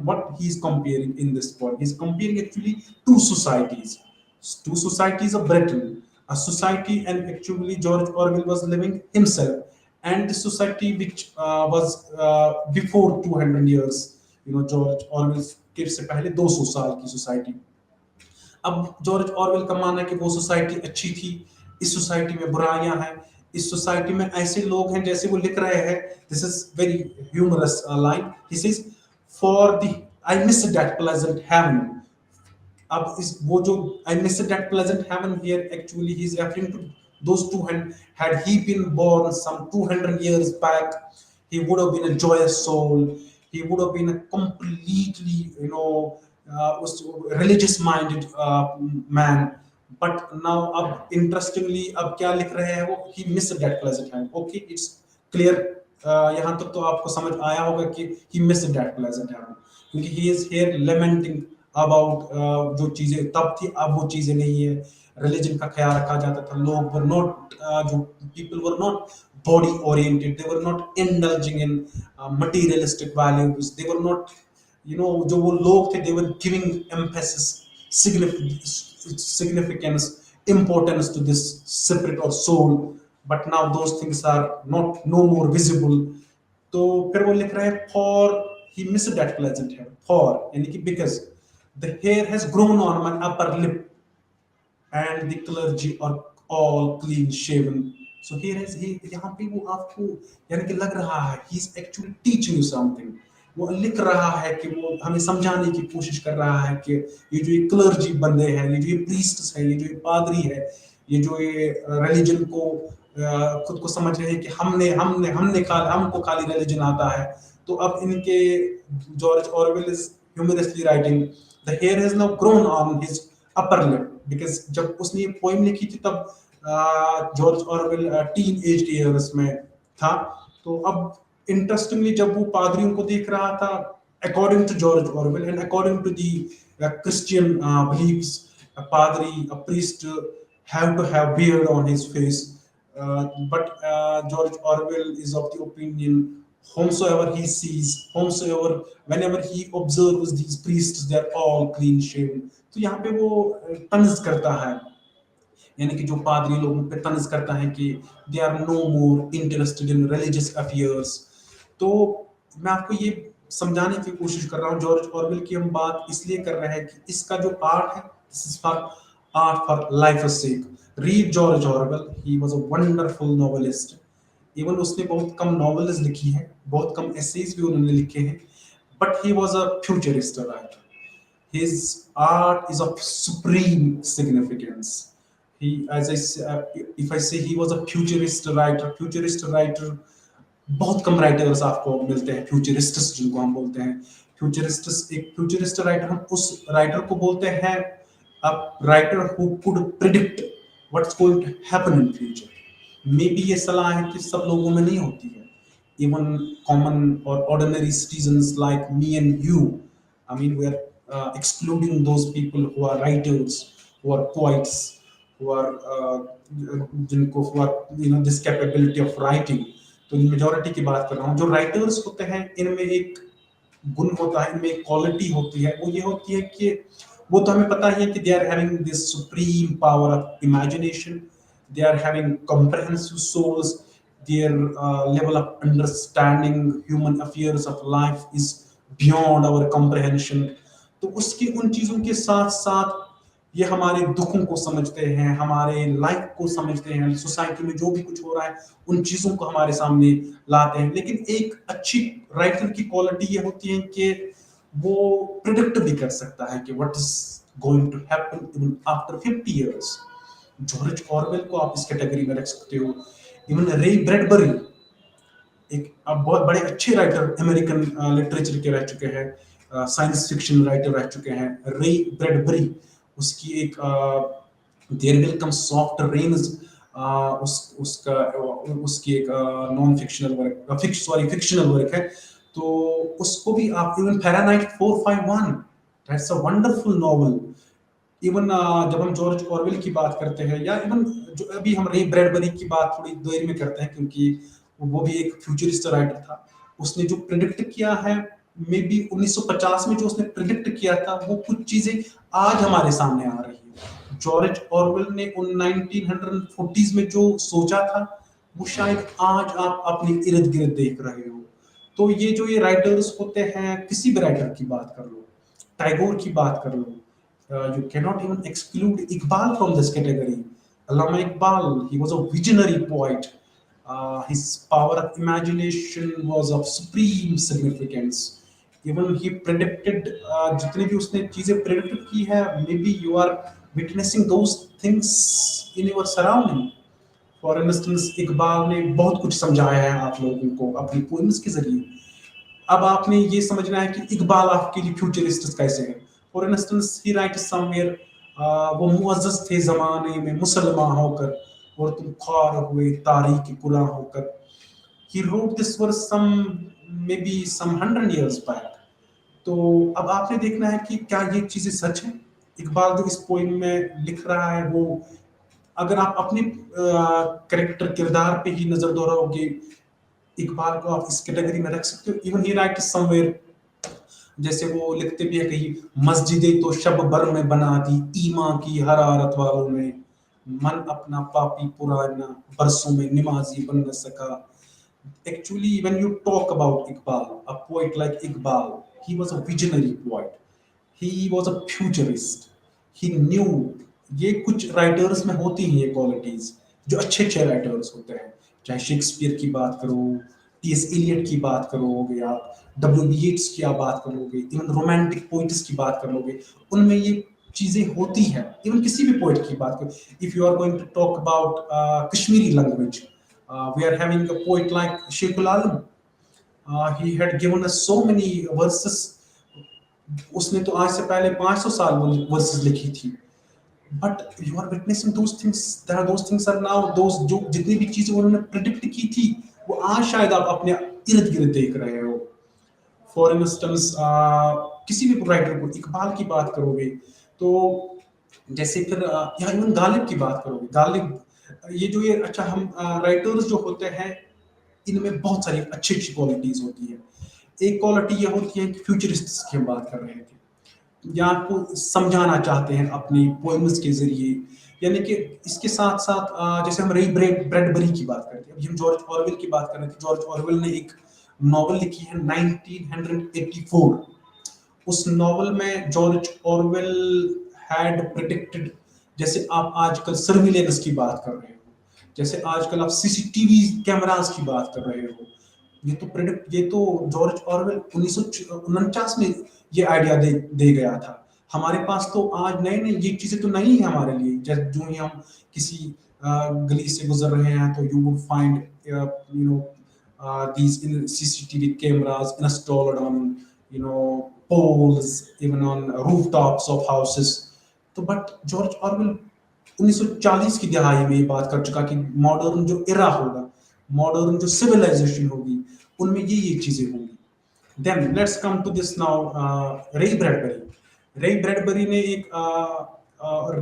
S1: What he is comparing in this point, he is comparing actually two societies of Britain, a society, and actually George Orwell was living himself, and the society which was before 200 years, George Orwell के से पहले 200 साल की society. अब George Orwell का मानना है कि वो सोसाइटी अच्छी थी, इस सोसाइटी में बुराइयां हैं, इस सोसाइटी में ऐसे लोग हैं, जैसे वो लिख रहे हैं, this is very humorous line, he says for the I miss that pleasant heaven. अब इस वो जो I miss that pleasant heaven here actually he is referring to those 200, had he been born some 200 years back, he would have been a joyous soul, he would have been a completely religious minded man, but now अब interestingly अब क्या लिख रहे हैं वो, he missed that pleasant heaven. Okay, it's clear, यहाँ तक तो आपको समझ आया होगा कि he missed that pleasant heaven, क्योंकि he is here lamenting about जो चीजें तब थी अब वो चीजें नहीं है, रिलीजन का ख्याल रखा जाता था, लोग वर नॉट जो people were not body oriented, they were not indulging in materialistic values, they were not जो वो लोग थे, they were giving emphasis, significance, importance to this spirit or soul, but now those things are not no more visible. तो फिर वो लिख रहे हैं for he missed that pleasant hair, for यानी कि because the hair has grown on my upper lip and the clergy are all clean shaven. So here is he, यहाँ पे वो आपको यानी कि लग रहा है he is actually teaching you something, वो लिख रहा है कि वो हमें समझाने की कोशिश कर रहा है कि ये जो ये क्लर्जी बंदे हैं, ये जो ये प्रीस्ट्स हैं, ये जो ये पादरी है, ये जो ये रिलीजन को खुद को समझ रहे हैं कि हमको खाली रिलीजन आता है। तो अब इनके George Orwell is humorously writing the hair has now grown on his upper lip, because जब उसने ये पोएम लिखी थी तब George Orwell teenage years में था। तो अब इंटरेस्टिंगली जब वो पादरियों को देख रहा था, according to George Orwell and according to the Christian believes, a padri, a priest have to have beard on his face. But George Orwell is of the opinion, whomsoever he sees, whenever he observes these priests, they are all clean shaven. तो यहाँ पे वो तंज करता है, यानी कि जो पादरी लोगों पे तंज करता है कि they are no more interested in religious affairs. तो मैं आपको ये समझाने की कोशिश कर रहा हूँ, जॉर्ज ऑरवेल की हम बात इसलिए कर रहे हैं कि इसका जो आर्ट है, this is for art for life sake. Read George Orwell, he was a wonderful novelist. Even उसने बहुत कम नॉवेल्स लिखी हैं, बहुत कम एसेज भी उन्होंने लिखे हैं, but he was a futurist writer. His art is of supreme significance. If I say he was a futurist writer, बहुत कम राइटर्स आपको मिलते हैं फ्यूचरिस्ट्स जिनको हम बोलते हैं। एक फ्यूचरिस्ट राइटर, हम उस राइटर को बोलते हैं a writer who could predict what's going to happen in future. May be ये सलाह है कि सब लोगों में नहीं होती है, even common or ordinary citizens like me and you. I mean, we are excluding those people who are writers, who are poets, who are जिनको who are this capability of writing. तो मेजोरिटी की बात कर रहा हूँ। जो writers होते हैं इनमें एक गुण होता है, इनमें एक क्वालिटी होती है, वो ये होती है कि वो तो हमें पता ही है कि they are having this supreme power of imagination, they are having comprehensive souls, their level of understanding human affairs of life is beyond our comprehension. तो उसकी उन चीज़ों के साथ साथ ये हमारे दुखों को समझते हैं, हमारे लाइफ को समझते हैं, सोसाइटी में जो भी कुछ हो रहा है उन चीज़ों को हमारे सामने लाते हैं। लेकिन एक अच्छी राइटर की क्वालिटी ये होती है कि वो प्रिडिक्ट भी कर सकता है कि what is going to happen even after 50 years. George Orwell को आप इस कैटेगरी में रख सकते हो। इवन रे ब्रैडबरी, एक बहुत बड़े अच्छे राइटर अमेरिकन लिटरेचर के रह चुके हैं, साइंस फिक्शन राइटर रह चुके हैं रे ब्रैडबरी। उसकी एक there will come soft rains, उसकी एक non fictional work, fictional work है। तो उसको भी आप, even Fahrenheit 451, that's a wonderful novel. Even जब हम जॉर्ज ऑरवेल की बात करते हैं, या इवन जो अभी हम रे ब्रैडबरी की बात थोड़ी देर में करते हैं, क्योंकि वो भी एक फ्यूचरिस्ट राइटर था। उसने जो प्रिडिक्ट किया है, मे बी 1950 में जो उसने प्रिडिक्ट किया था, वो कुछ चीजें आज हमारे सामने आ रही है। जॉर्ज ऑरवेल ने उन 1940s में जो सोचा था, वो शायद आज आप अपने इर्द गिर्द देख रहे हो। तो ये जो ये राइटर्स होते हैं, किसी भी राइटर की बात कर लो, टैगोर की बात कर लो, you cannot even exclude Iqbal from this category. Allama Iqbal, he was a visionary poet. His power of imagination was of supreme significance. Even he predicted, जितने भी उसने चीजें predict की है, maybe you are witnessing those things in your surrounding. For instance, Iqbal ने बहुत कुछ समझाया है आप लोगों को अपनी पोएम्स के जरिए। अब आपने ये समझना है कि इकबाल आपके लिए फ्यूचरिस्ट कैसे है। For instance he right somewhere, वो मुअज़्ज़ज़ थे ज़माने में मुसलमान होकर, और तुम ख्वार हुए तारीख कुरान होकर। He wrote this verse some maybe some 100 years back. तो अब आपने देखना है कि क्या ये चीज़ें सच हैं। इकबाल जो इस पोएम में लिख रहा है, वो अगर आप अपने कैरेक्टर किरदार पे ही नजर दोहराओगे, इकबाल को आप इस कैटेगरी में रख सकते हो। इवन ही राइट समवेयर, जैसे वो लिखते भी है कहीं, मस्जिदें तो शब भर में बना दी ईमा की हरारत वालों ने, मन अपना पापी पुराना बरसों में निमाजी बन न सका। Actually, when you talk about Iqbal, a poet like Iqbal, he was a visionary poet. He was a futurist. He knew, ये कुछ राइटर्स में होती हैं ये क्वालिटीज, जो अच्छे अच्छे राइटर्स होते हैं। चाहे शेक्सपियर की बात करो, टी.एस. एलियट की बात करोगे, आप डब्ल्यू.बी. येट्स की आप बात करोगे, इवन रोमांटिक पोइट्स की बात करोगे, उनमें ये चीजें होती हैं। इवन किसी भी पोइट की बात करो, if you are going to talk about Kashmiri language, we are having a poet like Sheikhul Alam, he had given us so many verses. उसने तो आज से पहले 500 साल वर्सेस लिखी थी, but you are witnessing those things, those things are now, those जो जितनी भी चीजें उन्होंने प्रिडिक्ट की थी वो आज शायद आप अपने इर्द गिर्द देख रहे हो। फॉर इंस्टेंस किसी भी राइटर को, इकबाल की बात करोगे तो जैसे फिर यहाँ इवन गालिब की बात करोगे, गालिब ये जो ये अच्छा हम राइटर्स जो होते हैं इनमें बहुत सारी अच्छी अच्छी क्वालिटीज होती है। एक क्वालिटी ये होती है कि फ्यूचरिस्ट्स की हम बात कर रहे थे, या आपको समझाना चाहते हैं अपनी पोएम्स के जरिए, यानी कि इसके साथ साथ जैसे हम रे ब्रैडबरी की बात करते हैं, अभी हम जॉर्ज ऑरवेल की बात कर रहे थे, जॉर्ज ऑरवेल ने एक नॉवल लिखी है 1984। उस नॉवल में जॉर्ज ऑरवेल हैड प्रेडिक्टेड, जैसे आप आजकल सर्विलेंस की बात कर रहे हो, जैसे आजकल आप सीसीटीवी कैमरास की बात कर रहे हो, ये तो जॉर्ज ऑरवेल 1949 में ये आइडिया दे गया था। हमारे पास तो आज नए नए ये चीजें तो नहीं है हमारे लिए, जैसे जो ही हम किसी गली से गुजर रहे हैं तो you would find you know these in CCTV cameras installed on poles, even on rooftops of houses. तो बट जॉर्ज ऑरवेल 1940 की दहाई में ये बात कर चुका कि मॉडर्न जो एरा होगा, मॉडर्न जो सिविलाइजेशन होगी, उनमें ये चीजें होंगी। Then let's come to this now, Ray Bradbury. Ray Bradbury ने एक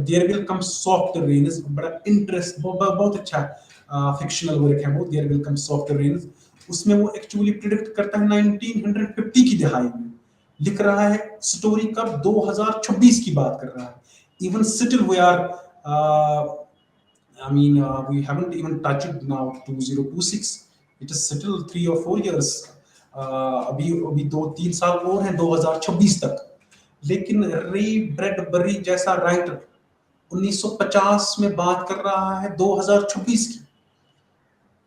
S1: there will come soft rains, बड़ा इंटरेस्ट, बहुत अच्छा फिक्शनल वर्क है वो, there will come soft rains. उसमें वो एक्चुअली प्रिडिक्ट करता है 1950 की दहाई में, लिख रहा है स्टोरी कब 2026 की बात कर रहा है। Even still we are I mean, we haven't even touched now 2026. It is still 3 or 4 years. अभी 2-3 साल और हैं 2026 तक। लेकिन रे ब्रैडबरी जैसा राइटर 1950 में बात कर रहा है 2026 की।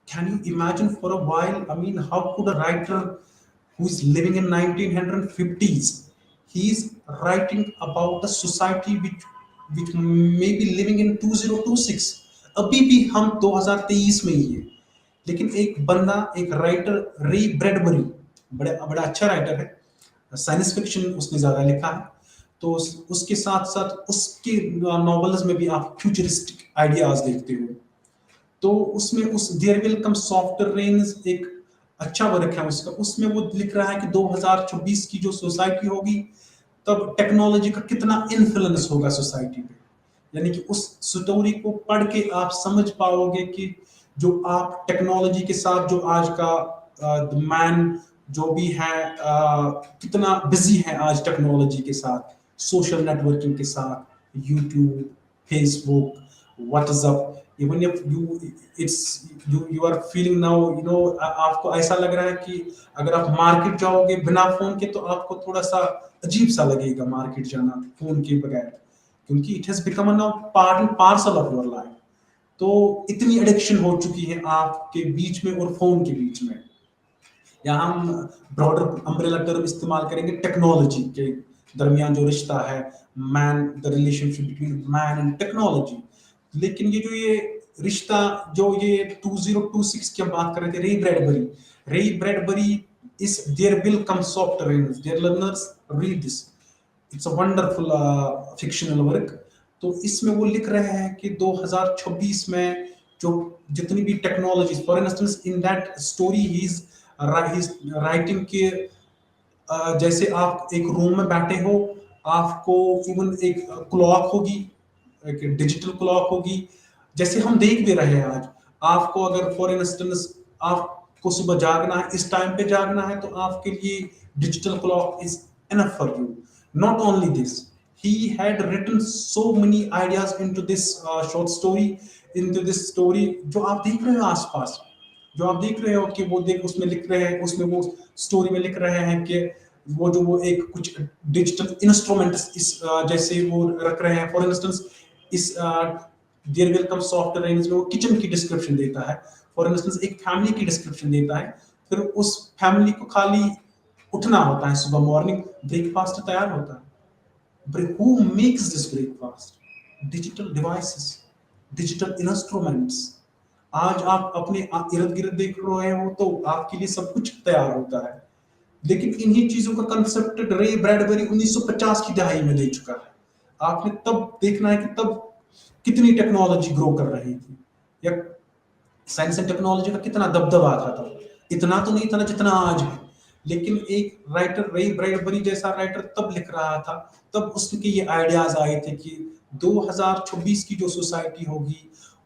S1: Can you imagine for a while? I mean, how could a writer who is living in 1950s, he is writing about a society which may be living in 2026. अभी भी हम 2023 में ही है, लेकिन एक बंदा, एक राइटर, रे ब्रैडबरी, बड़ा बड़ा अच्छा राइटर है, साइंस फिक्शन उसने ज्यादा लिखा है, तो उसके साथ साथ उसके नॉवेल्स में भी आप फ्यूचरिस्टिक आइडियाज देखते हो। तो उसमें उस there will come software range एक अच्छा वर्क है उसका, उसमें वो लिख रहा है कि 2026 की जो सोसाइटी होगी तब टेक्नोलॉजी का कितना इन्फ्लुएंस होगा सोसाइटी पे। यानी कि उस स्टोरी को पढ़ के आप समझ पाओगे कि जो आप टेक्नोलॉजी के साथ जो आज का मैन जो भी है कितना बिजी है आज टेक्नोलॉजी के साथ, सोशल नेटवर्किंग के साथ, YouTube, Facebook, WhatsApp. Even if you are feeling now, आपको ऐसा लग रहा है कि अगर आप मार्केट जाओगे बिना फोन के तो आपको थोड़ा सा अजीब सा लगेगा मार्केट जाना फोन के बगैर, क्योंकि it has become now part and parcel of your life. तो इतनी एडिक्शन हो चुकी है आपके बीच में और फोन के बीच में। यहाँ हम ब्रॉडर अम्ब्रेला टर्म इस्तेमाल करेंगे टेक्नोलॉजी के दरमियान जो रिश्ता है, man, the relationship between man and technology. लेकिन ये रिश्ता जो ये 2026 की हम बात कर रहे थे, रे ब्रैडबरी इस there will come soft rains, dear learners read this, it's a wonderful fictional work. तो इसमें वो लिख रहे हैं कि 2026 में जो जितनी भी technology, for instance in that story he is writing के जैसे आप एक रूम में बैठे हो, आपको इवन एक क्लॉक होगी, एक डिजिटल क्लॉक होगी, जैसे हम देख भी रहे हैं आज। आपको अगर फॉर इंस्टेंस आपको सुबह जागना है, इस टाइम पे जागना है, तो आपके लिए digital clock is enough for you. Not only this, he had written so many ideas into this short story, into this story जो आप देख रहे हो आसपास, जो आप देख रहे हो कि वो देख उसमें लिख रहे हैं, उसमें वो स्टोरी में लिख रहे हैं कि वो एक कुछ डिजिटल इंस्ट्रूमेंट इस जैसे वो रख रहे हैं। फॉर इंस्टेंस इस there will come software range में वो किचन की डिस्क्रिप्शन देता है, फॉर इंस्टेंस एक फैमिली की डिस्क्रिप्शन देता है, फिर उस फैमिली को खाली उठना होता है, सुबह मॉर्निंग ब्रेकफास्ट तैयार होता है, Who makes this breakfast? Digital devices, digital instruments. आज आप अपने इर्द गिर्द देख रहे हो तो आपके लिए सब कुछ तैयार होता है, लेकिन इन्हीं चीजों का कंसेप्ट रे ब्रैडबरी 1950 की दहाई में दे चुका है। आपने तब देखना है कि तब कितनी टेक्नोलॉजी ग्रो कर रही थी, या साइंस एंड टेक्नोलॉजी का कितना दबदबा था तब। इतना तो नहीं था ना जितना आज है, लेकिन एक राइटर रे ब्रैडबरी जैसा राइटर तब लिख रहा था, तब उसके ये आइडियाज आए थे कि 2026 की जो सोसाइटी होगी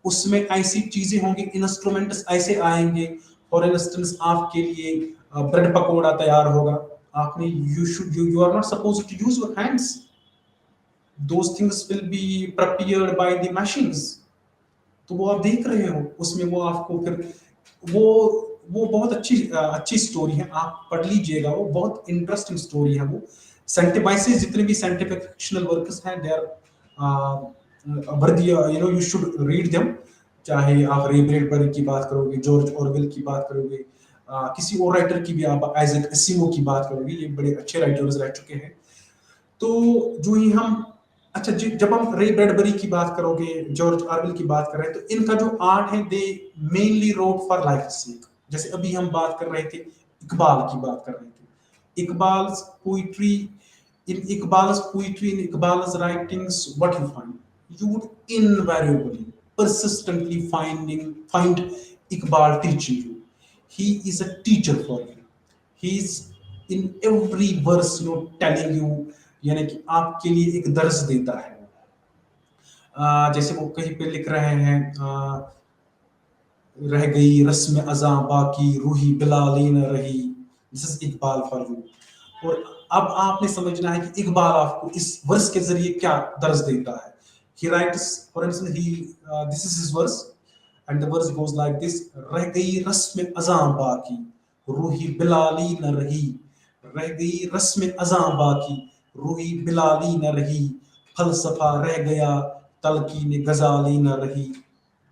S1: उसमें ऐसी चीजें होंगी, इंस्ट्रूमेंट्स ऐसे आएंगे। फॉर इंस्टेंस आपके लिए ब्रेड पकौड़ा तैयार होगा, आपने you are not suppose to use your hands, those things will be prepared by the machines. तो वो आप देख रहे हो उसमें, वो आपको फिर वो वो बहुत अच्छी स्टोरी है, आप पढ़ लीजिएगा, वो बहुत इंटरेस्टिंग स्टोरी है। वो साइंटिफिक जितने भी साइंटिफिक फिक्शनल वर्क्स हैं they are worthy, you know, you should read them. चाहे आप रे ब्रैडबरी की बात करोगे, जॉर्ज ऑरवेल की बात करोगे, किसी और राइटर की भी आप आइजैक एसिमो की बात करोगे, ये बड़े अच्छे राइटर्स रह चुके हैं। तो जो ही हम, अच्छा जी, जब हम रे ब्रैडबरी की बात करोगे, जॉर्ज ऑरवेल की बात कर रहे हैं, तो इनका जो आर्ट है they mainly wrote for life sake. जैसे अभी हम बात कर रहे थे, इकबाल की बात कर रहे थे, Iqbal's poetry, in Iqbal's writings, what you find, you would invariably, persistently find Iqbal teaching you. He is a teacher for you. He is in every verse, you know, telling you, यानी कि आपके लिए एक दर्स देता है। जैसे वो कहीं पे लिख रहे हैं, रह गई रस्म अज़ा बाकी, रूही बिलाली न रही। This is Iqbal for you. और अब आपने समझना है कि इकबाल आपको इस वर्स के जरिए क्या दर्ज देता है। He writes, for instance, he this is his verse, and the verse goes like this: रह गई रस्म अज़ा बाकी, रूही बिलाली न रही। रह गई रस्म अज़ा बाकी, रूही बिलाली न रही। फलसफा रह गया, तलकीन गजाली न रही।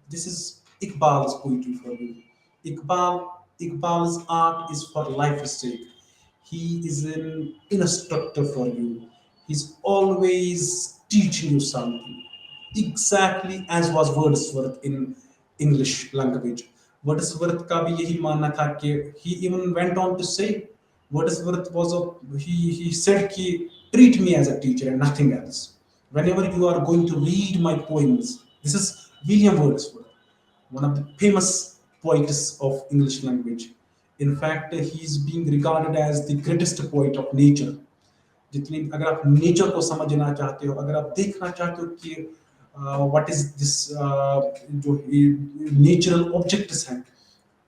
S1: This is Iqbal's poetry for you. Iqbal's art is for life's sake. He is an instructor for you. He's always teaching you something. Exactly as was Wordsworth in English language. Wordsworth का भी यही मानना था कि he even went on to say, Wordsworth was a, he said कि treat me as a teacher and nothing else. Whenever you are going to read my poems, this is William Wordsworth, one of the famous poets of English language. In fact, he is being regarded as the greatest poet of nature. जितनी अगर आप nature को समझना चाहते हो, अगर आप देखना चाहते हो कि व्हाट इज दिस, जो नेचुरल ऑब्जेक्ट्स हैं,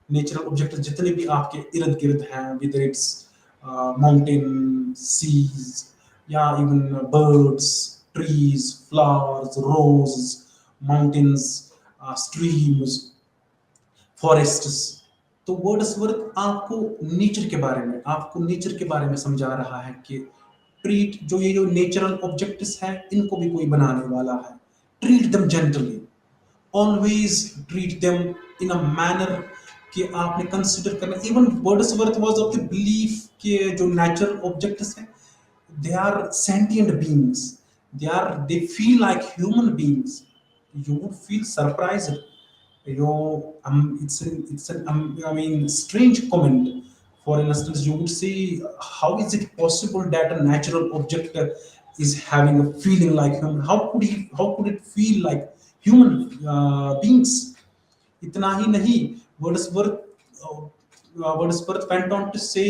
S1: नेचुरल ऑब्जेक्ट्स जितने भी आपके इर्द गिर्द हैं, विदर इट्स माउंटेन, सीज, या इवन बर्ड्स, ट्रीज, फ्लावर्स, रोज, माउंटेन्स, स्ट्रीम्स, फॉरेस्ट्स। तो वर्ड्सवर्थ आपको नेचर के बारे में, आपको नेचर के बारे में समझा रहा है कि ट्रीट, जो ये जो नेचुरल ऑब्जेक्ट्स हैं, इनको भी कोई बनाने वाला है। Treat them gently, always treat them in a manner कि आपने कंसिडर करना। Even Wordsworth was of the belief कि जो नेचुरल ऑब्जेक्ट्स हैं, they are sentient beings, they feel like human beings. You would feel surprised, you know. It's an I mean, strange comment. For instance, you would say, how is it possible that a natural object is having a feeling like human? How could it feel like human beings? इतना ही नहीं, Wordsworth went on to say,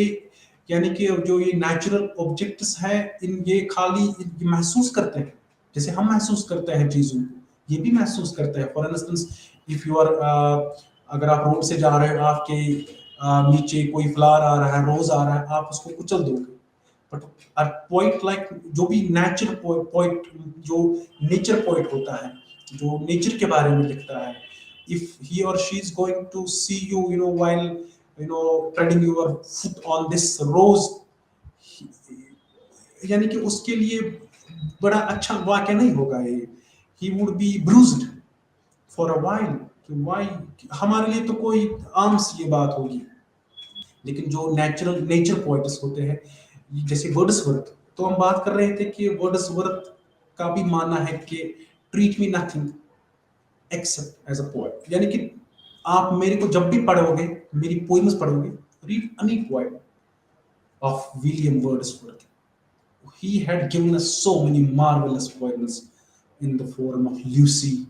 S1: यानी कि जो ये natural objects हैं, इन ये खाली महसूस करते हैं जैसे हम महसूस करते हैं चीजों को, ये भी महसूस करते हैं। For instance, if you are, अगर आप रोड से जा रहे हो, आपके नीचे कोई फ्लावर आ रहा है, रोज आ रहा है, आप उसको कुचल दोगे। बट अ पोइट लाइक, जो भी नेचर पोइट, जो नेचर पोइट होता है, जो नेचर के बारे में लिखता है, if he or she is going to see you, you know, while, you know, treading your foot on this rose, यानी कि उसके लिए बड़ा अच्छा वाक्य नहीं होगा ये। he would be bruised for a while, कि why, हमारे लिए तो कोई आम सी ये बात होगी, लेकिन जो नेचर पोइट्स होते हैं, जैसे वर्ड्सवर्थ, तो हम बात कर रहे थे कि वर्ड्सवर्थ का भी मानना है कि treat me nothing except as a poet, यानी कि आप मेरे को जब भी पढ़ोगे, मेरी पोइम्स पढ़ोगे, read any poem of William Wordsworth. He had given us so many marvelous poems in the form of Lucy,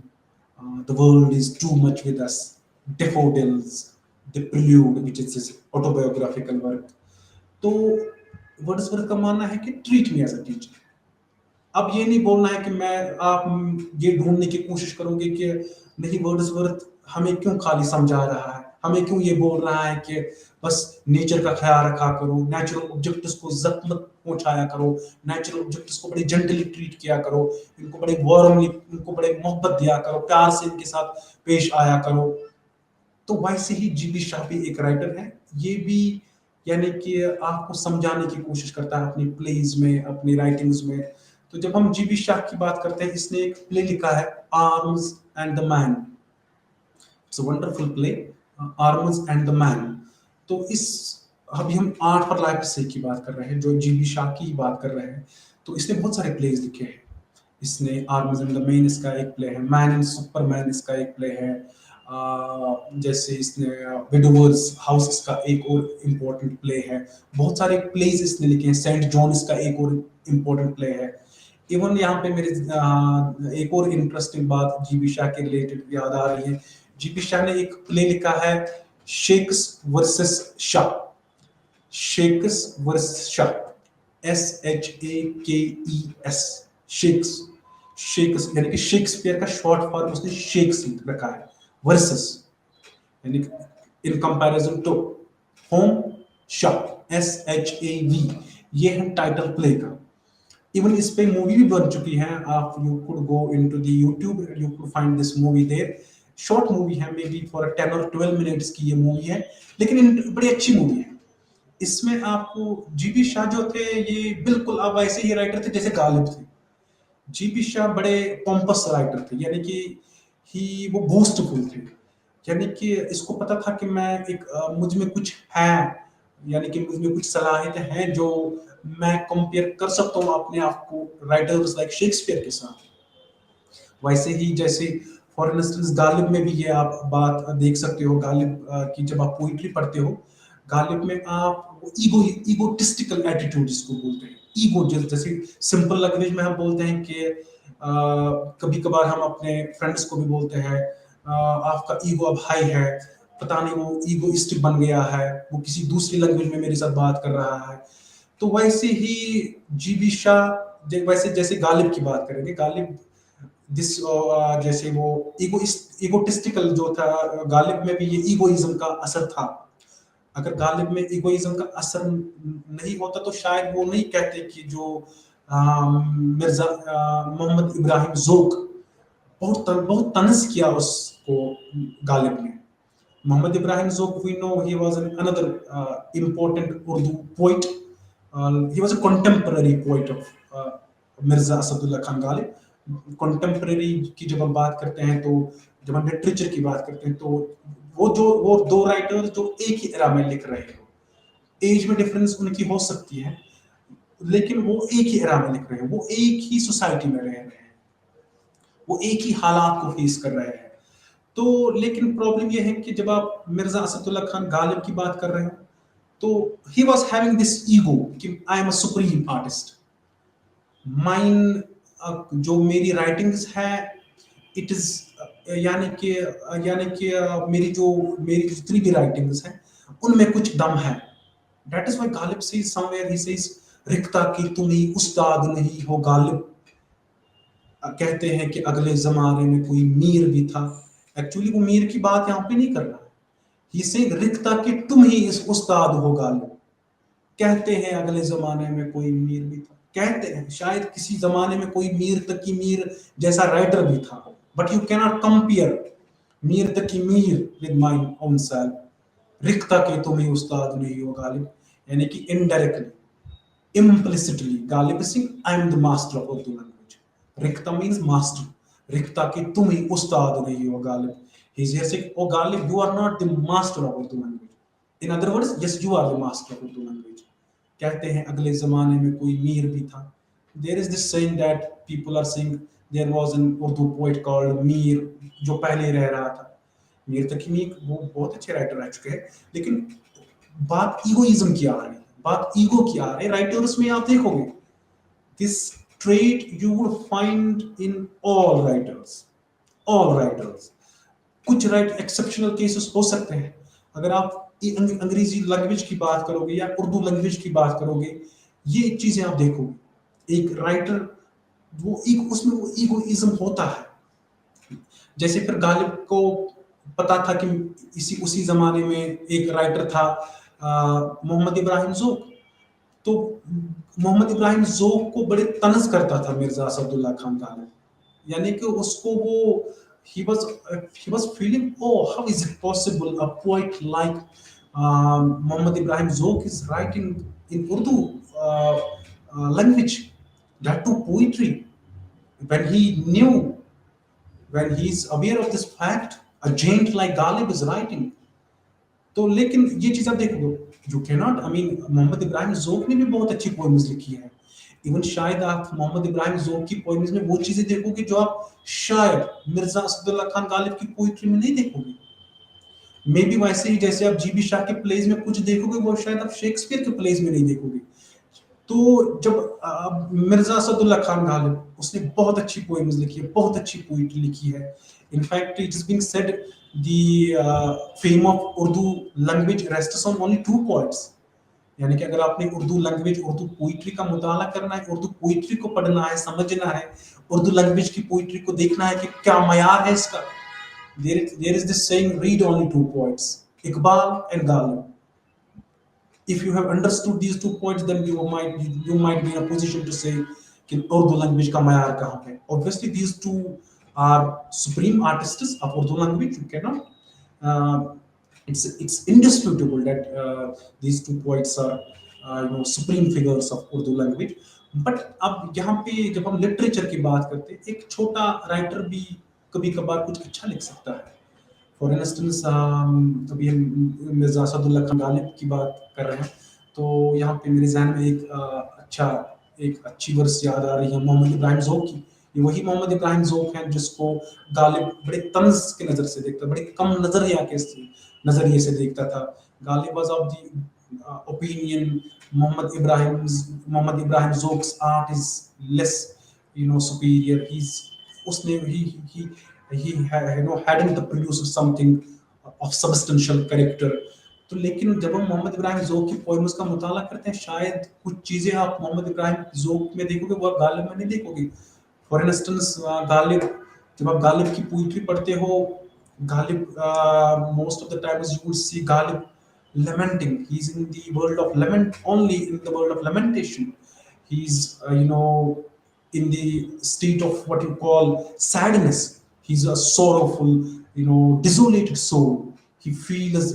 S1: The World is Too Much with Us, Daffodils, The Prelude, which is his autobiographical work. तो Wordsworth का मानना है कि treat me as a teacher. अब ये नहीं बोलना है कि मैं आप ये ढूंढने की कोशिश करोगे कि नहीं वर्ड्सवर्थ हमें क्यों खाली समझा रहा है, हमें क्यों ये बोल रहा है कि बस नेचर का ख्याल रखा करो, नेचुरल ऑब्जेक्ट्स को जख्म मत पहुंचाया करो, नेचुरल ऑब्जेक्ट्स को बड़े जेंटली ट्रीट किया करो, इनको बड़े वार्मली, इनको बड़े मोहब्बत दिया करो, प्यार से इनके साथ पेश आया करो. तो वैसे ही जीबी शाह भी एक राइटर है. ये भी यानी कि आपको समझाने की कोशिश करता है अपनी प्लेज में, अपनी राइटिंग्स में. तो जब हम जीबी शाह की बात करते हैं, इसने एक प्ले लिखा है arms and the man. It's a wonderful play, arms and the man. तो इस अभी हम आर्ट फॉर लाइफ से की बात कर रहे हैं, जो जीबी शाह की बात कर रहे हैं. तो इसने बहुत सारे प्लेज लिखे हैं. इसने आर्म्स एंड द मैन इसका एक प्ले है, मैन एंड सुपरमैन इसका एक प्ले है. जैसे इसने विडोवर्स हाउस इसका एक और इम्पोर्टेंट प्ले है. बहुत सारे प्लेज इसने लिखे हैं. सेंट जॉन इसका एक और इम्पोर्टेंट प्ले है. इवन यहाँ पे मेरे एक और इंटरेस्टिंग बात जीबी शाह के रिलेटेड याद आ रही है. जीबी शाह ने एक प्ले लिखा है shakes versus Shah. Shakes versus Shah, SHAKES, shakes. Shakes यानी कि शेक्सपियर का शॉर्ट फॉर्म उसने शेक्स रखा है. वर्सेस यानी इन कंपैरिजन टू होम शाह, SHAV. ये है टाइटल प्ले का. इवन इस पे मूवी भी बन चुकी है. आप you could go into the YouTube, you could find this movie there. Short movie है, मे बी फॉर 10 और 12 मिनट्स की ये मूवी है, लेकिन बड़ी अच्छी मूवी है. इसमें आपको जीबी शाह जो थे, ये बिल्कुल अब ऐसे ही राइटर थे जैसे गालिब थे. जीबी शाह बड़े पॉम्पस राइटर थे, यानी कि ही वो बूस्टफुल थे. यानी कि इसको पता था कि मैं एक मुझ में कुछ है, यानी कि मुझ में कुछ सलाहियत हैं जो मैं कंपेयर कर सकता हूँ अपने आप को राइटर्स लाइक शेक्सपियर के साथ. वैसे ही जैसे फॉर इंस्टेंस गालिब में भी ये आप बात देख सकते हो. गालिब की जब आप पोइट्री पढ़ते हो, गालिब में आप वो ईगोटिस्टिकल एटीट्यूड जिसको बोलते हैं, ईगो, जैसे सिंपल लैंग्वेज में हम बोलते हैं कि कभी कभार हम अपने फ्रेंड्स को भी बोलते हैं आपका ईगो अब हाई है, पता नहीं वो ईगोइस्टिक बन गया है, वो किसी दूसरी लैंग्वेज में मेरे साथ बात कर रहा है. तो वैसे ही जीबी शाह वैसे जैसे गालिब की बात करेंगे, गालिब जिस जैसे वो ईगोटिस्टिकल जो था, गालिब में भी ये ईगोइज्म का असर था. अगर गालिब में इगोइज्म का असर नहीं होता तो शायद वो नहीं कहते कि जो मिर्जा मोहम्मद इब्राहिम जोक, बहुत तनज किया उसको गालिब ने. Mohammad Ibrahim Zauq, we know he was another important Urdu poet. He was a contemporary poet of Mirza Asadullah Khan Ghalib. Contemporary की जब हम बात करते हैं, तो जब हम लिटरेचर की बात करते हैं, तो वो दो राइटर जो एक ही एरा में लिख रहे हो, एज में डिफरेंस उनकी हो सकती है, लेकिन वो एक ही एरा में लिख रहे हैं, वो एक ही सोसाइटी में रह रहे हैं, वो एक ही हालात को फेस कर रहे हैं. तो लेकिन प्रॉब्लम ये है कि जब आप मिर्जा असदुल्ला खान गालिब की बात कर रहे हो, तो he was having this ego कि I am a supreme artist. Mine जो मेरी राइटिंग्स है, इट इज यानी कि मेरी जितनी भी राइटिंग्स हैं उनमें कुछ दम है. दैट इज व्हाई गालिब से समवेयर ही सेज रिक्ता की तुम ही उस्ताद नहीं हो गालिब. कहते हैं कि अगले जमाने में कोई मीर भी था. एक्चुअली वो मीर की बात यहाँ पे नहीं कर रहा है. ही से रिक्ता कि तुम ही इस उस्ताद हो गालिब. कहते हैं अगले जमाने में कोई मीर भी था, कहते हैं शायद किसी जमाने में कोई मीर तकी मीर जैसा राइटर भी था, but you cannot compare Mir Taqi Mir with my own self. रिक्ता के तुम ही उस्ताद नहीं हो गालिब, यानी कि इनडायरेक्टली, implicitly गालिब सिंह I am the master of Urdu language. रिक्ता मींस मास्टर. रिक्ता के तुम ही उस्ताद नहीं हो Ghalib. He is saying, oh Ghalib, you are not the master of Urdu language. In other words, yes, you are the master of Urdu language. कहते हैं अगले ज़माने में कोई मीर भी था। There is this saying that people are saying there was an Urdu poet called Mir, जो पहले रह रहा था। मीर तकी मीर वो बहुत अच्छे राइटर रह चुके हैं, लेकिन बात ईगोइज्म की आ रही है, बात ईगो की आ रही है। राइटर्स में आप देखोगे this trait you would find in all writers. कुछ राइट एक्सेप्शनल केसेस हो सकते हैं। अगर आप अंग्रेजी लैंग्वेज की बात करोगे या उर्दू लैंग्वेज की बात करोगे, ये चीजें आप देखोगे। एक राइटर वो एक उसमें वो ईगोइज्म होता है। जैसे फिर गालिब को पता था कि इसी उसी जमाने में एक राइटर था मोहम्मद इब्राहिम ज़ोक। तो मोहम्मद इब्राहिम ज़ोक को बड़े तनज़ करता था मिर्ज़ा असदुल्ला खान गालिब, यानी कि उसको वो he was feeling, oh, how is it possible a poet like Muhammad Ibrahim Zoq is writing in Urdu language, that too poetry, when he knew, when he is aware of this fact, a giant like Ghalib is writing. तो लेकिन ये चीज आप देखो, you can not, I mean Mohammad Ibrahim Zauq ने भी बहुत अच्छी पोएम्स लिखी है। इवन शायद आप मोहम्मद इब्राहिम ज़ोक की पोएम्स में वो चीजें देखोगे जो आप शायद मिर्जा असदुल्ला खान गालिब की पोइट्री में नहीं देखोगे। मे बी वैसे ही जैसे आप जीबी शाह के प्लेज में कुछ देखोगे वो शायद आप शेक्सपियर के प्लेज में नहीं देखोगे। तो जब मिर्जा असदुल्ला खान गालिब, उसने बहुत अच्छी पोएम्स लिखी है, बहुत अच्छी पोइट्री लिखी है। In fact it is being said the fame of Urdu language rests on only two poets। यानी कि अगर आपने उर्दू लैंग्वेज, उर्दू पोइट्री का मुताला करना है, उर्दू पोइट्री को पढ़ना है, समझना है, उर्दू लैंग्वेज की पोइट्री को देखना है कि क्या मयार है इसका, there is this saying, read only two poets, Iqbal and Ghalib। if you have understood these two points, then you might be in a position to say कि उर्दू लैंग्वेज का मयार कहाँ पे। obviously these two are supreme artists of Urdu language, you cannot it's indisputable that these two poets are supreme figures of Urdu language। but अब यहाँ पे जब हम लिटरेचर की बात करते हैं, एक छोटा राइटर भी कभी कभार कुछ अच्छा लिख सकता है। फॉर इंस्टेंस अभी हम मिर्जा असदुल्ला खान गालिब की बात कर रहे हैं, तो यहाँ पे मेरे जहन में एक अच्छी वर्स याद आ रही है मोहम्मद इब्राहिम ज़ोक की। ये वही मोहम्मद इब्राहिम ज़ोक हैं जिसको गालिब बड़े तंज के नज़र से देखता, बड़े कम नज़रिए से देखता था। Ghalib was of the opinion Mohammad Ibrahim Zauq's art is less superior. उसने he hadn't the produced something of substantial character। तो लेकिन जब हम मोहम्मद इब्राहिम ज़ोक की पोएम्स का मुताला करते हैं, शायद कुछ चीजें आप मोहम्मद इब्राहिम ज़ोक में देखोगे वो आप गालिब में नहीं देखोगे। फॉर इंस्टेंस गालिब, जब आप गालिब की पोइट्री पढ़ते हो, Ghalib most of the times you will see Ghalib lamenting, he's in the world of lament, only in the world of lamentation। He's in the state of what you call sadness। He's a sorrowful, desolated soul। He feels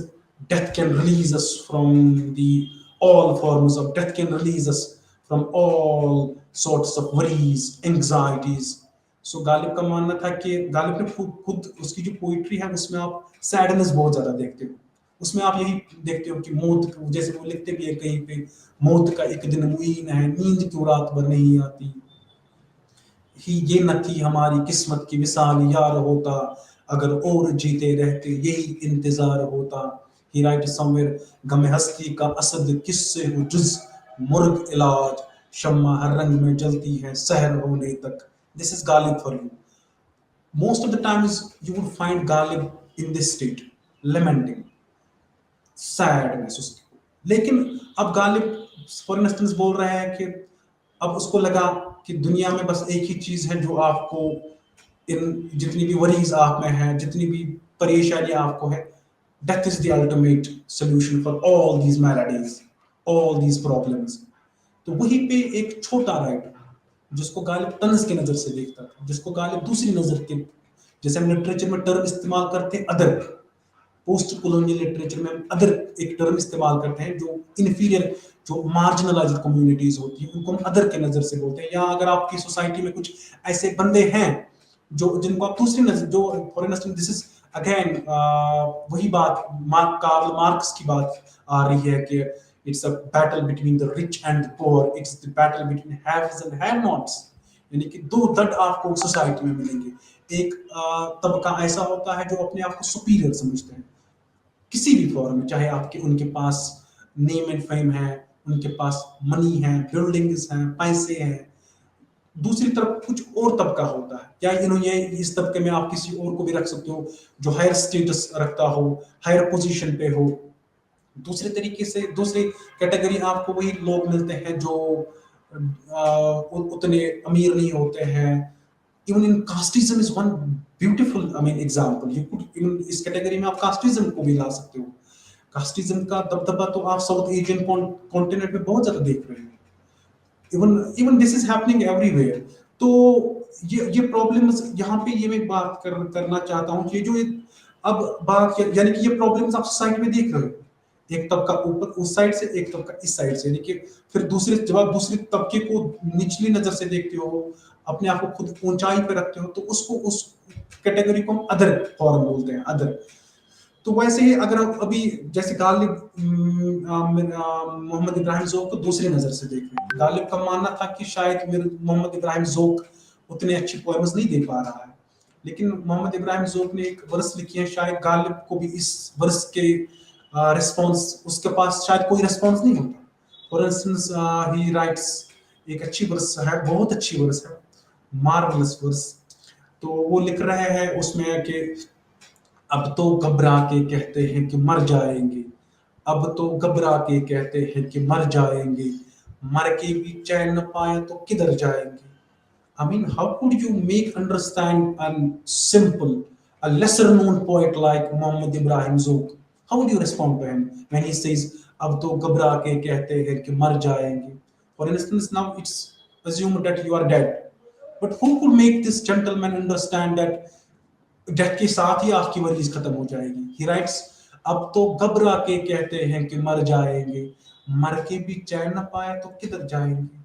S1: death can release us from the all forms of death, can release us from all sorts of worries, anxieties। So Ghalib का मानना था कि गालिब ने खुद उसकी जो poetry है उसमें आप सैडनेस बहुत ज्यादा देखते हो। उसमें आप यही देखते हो कि मौत, जैसे वो लिखते भी है कहीं पे, मौत का एक दिन मुईन है, नींद क्यों रात भर नहीं आती, ये न थी हमारी किस्मत की विसाल यार होता, अगर और जीते रहते यही इंतजार होता। ही राइट समवेयर, गम हस्ती का असद किससे हो जुज मुर्ग इलाज, शम्मा हर रंग में जलती है सहर होने तक। This is Ghalib for you. Most of the times you would find Ghalib in this state, lamenting, sadness उसकी। लेकिन अब गालिब फॉर इंस्टेंस बोल रहे हैं कि अब उसको लगा कि दुनिया में बस एक ही चीज है जो आपको, इन जितनी भी वरीज आप में है, जितनी भी परेशानी आपको है, death is the ultimate solution for all these maladies, all these problems. तो वहीं पे एक छोटा राइटर जिसको गालिब तंज की नजर से देखता था, जिसको गालिब दूसरी नजर के, जैसे हम लिटरेचर में टर्म इस्तेमाल करते हैं अदर, पोस्ट कॉलोनियल लिटरेचर में हम अदर एक टर्म इस्तेमाल करते हैं, जो इन्फीरियर, जो मार्जिनलाइज्ड कम्युनिटीज होती हैं उनको हम अदर के नजर से बोलते हैं। या अगर आपकी सोसाइटी में कुछ ऐसे बंदे हैं जो जिनको आप दूसरी नजर, जो for instance this is again वही बात कार्ल मार्क्स की बात आ रही है कि It's a battle between the rich and the poor. It's the battle between haves and have nots. यानी कि दो दल आपको सोसाइटी में मिलेंगे। एक तबका ऐसा होता है जो अपने आप को सुपीरियर समझते हैं किसी भी फॉर्म में, चाहे आपके उनके पास नेम एंड फेम है, उनके पास मनी है, बिल्डिंग्स हैं, पैसे हैं। दूसरी तरफ कुछ और तबका होता है, या ये इस तबके में आप किसी और को भी रख सकते हो जो हायर स्टेटस रखता हो, हायर पोजीशन पे हो। दूसरे तरीके से दूसरी कैटेगरी आपको वही लोग मिलते हैं जो उतने अमीर नहीं होते हैं। Even in casteism is one beautiful example. You could even इस कैटेगरी में आप कास्टिज्म को भी ला सकते हो। कास्टिज्म का दबदबा तो आप साउथ एशियन कॉन्टिनेंट में बहुत ज्यादा देख रहे हो। Even this is happening everywhere. तो ये प्रॉब्लम्स यहाँ पे ये मैं बात करना चाहता हूँ कि अब बात यानी कि ये प्रॉब्लम्स आप सोसाइटी में देख रहे हो। एक तबका ऊपर उस साइड से, एक तबका इस साइड से, यानी कि फिर जब आप दूसरे तबके को निचली नजर से देखते हो, अपने आप को खुद ऊंचाई पे रखते हो, तो उसको उस कैटेगरी को हम अदर फॉर्म बोलते हैं, अदर। तो वैसे ही अगर आप अभी जैसे गालिब मोहम्मद इब्राहिम ज़ोक को दूसरी नजर से देख रहे हैं। गालिब का मानना था कि शायद मोहम्मद इब्राहिम ज़ोक उतने अच्छी पोएम्स नहीं दे पा रहा है, लेकिन मोहम्मद इब्राहिम ज़ोक ने एक वर्स लिखी है, शायद गालिब को भी इस वर्स के रिस्पॉन्स, उसके पास शायद कोई रिस्पॉन्स नहीं होता। फॉर इंस्टेंस ही राइट्स एक अच्छी वर्स है, बहुत अच्छी वर्स है, मार्वलस वर्स। तो वो लिख रहे हैं उसमें कि अब तो घबरा के कहते हैं कि मर जाएंगे, अब तो घबरा के कहते हैं कि मर जाएंगे, मर के भी चैन न पाए तो किधर जाएंगे। I mean, how could you make understand a simple, a lesser known poet like Muhammad Ibrahim Zouk? How would you respond to him when he says, अब तो घबरा के कहते हैं कि मर जाएंगे? For instance, now it's assumed that you are dead. But who could make this gentleman understand that death के साथ ही आपकी वरीज खत्म हो जाएगी? He writes, अब तो घबरा के कहते हैं कि मर जाएंगे, मर के भी चैन न पाए तो किधर जाएंगे।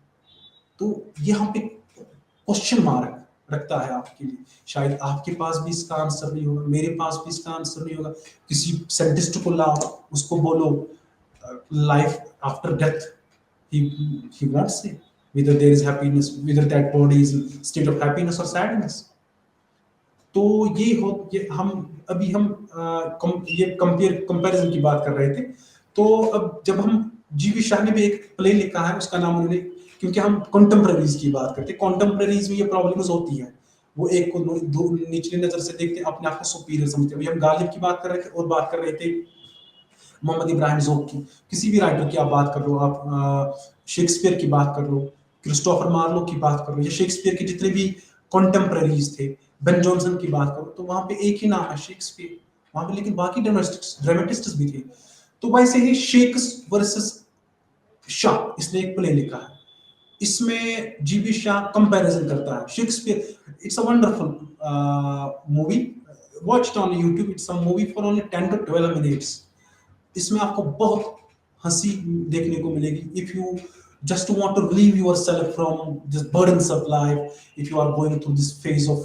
S1: तो यहाँ पे क्वेश्चन मार्क रखता है आपके लिए। शायद आपके पास भी इसका आंसर नहीं होगा, मेरे पास भी इसका आंसर नहीं होगा। किसी साइंटिस्ट को लाओ, उसको बोलो life after death, he won't say whether there is happiness, whether that body is in state of happiness or sadness. तो ये हम ये कंपैरिजन की बात कर रहे थे। तो अब जब हम जीवी शाह ने भी एक प्ले लिखा है, उसका नाम उन्होंने, क्योंकि हम कॉन्टेम्पररीज की बात करते हैं, कॉन्टेम्पररीज में ये प्रॉब्लम्स होती है, वो एक को निचली नजर से देखते हैं, अपने आप को सुपीरियर समझते हैं। अभी हम गालिब की बात कर रहे थे और बात कर रहे थे मोहम्मद इब्राहिम ज़ोक की। किसी भी राइटर की आप बात कर लो, आप शेक्सपियर की बात कर लो, क्रिस्टोफर मार्लो की बात कर लो, या शेक्सपियर के जितने भी कॉन्टेम्पररीज थे, बेन जॉनसन की बात करो, तो वहां पे एक ही नाम है, शेक्सपियर। वहां पे लेकिन बाकी ड्रामेटिस्ट्स भी थे। तो वैसे ही शेक्स वर्सेस शाह, इसने एक प्ले लिखा है, इसमें जीबी शाह कंपैरिजन करता है Shakespeare. It's a wonderful movie, watch it on YouTube. It's a movie for only 10 to 12 minutes. इसमें आपको बहुत हंसी देखने को मिलेगी। If you just want to relieve yourself from this burdens of life, if you are going through this phase of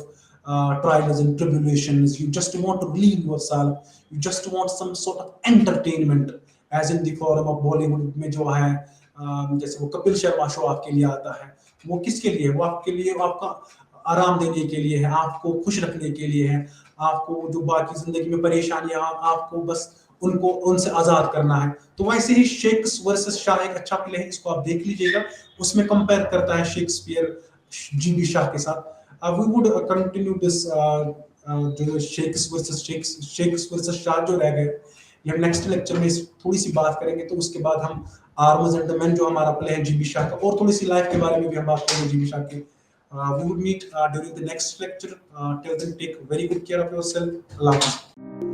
S1: trials and tribulations, you just want to relieve yourself, you just want some sort of entertainment, as in the form of Bollywood में जो है जैसे वो Kapil Sharma show आपके लिए आता है, वो किसके लिए? वो आपके लिए, वो आपका आराम देने के लिए है, आपको खुश रखने के लिए है, आपको जो बाकी जिंदगी में परेशानियां, आपको बस उनको उनसे आजाद करना है। तो वैसे ही शेक्स वर्सेस शाह एक अच्छा प्ले है, इसको आप देख लीजिएगा। उसमें कंपेयर करता है शेक्सपियर जीबी शाह के साथ। वी वुड कंटिन्यू दिस जो शेक्स वर्सेस शाह जो रह गए, ये हम नेक्स्ट लेक्चर में थोड़ी सी बात करेंगे। तो उसके बाद हम आर्म्स एंड द मैन जो हमारा प्ले है जीबी शाह का, और थोड़ी सी लाइफ के बारे में भी हम बात करेंगे जीबी शाह की। We would meet during the next lecture. Till then, take very good care of yourself. Allah Hafiz.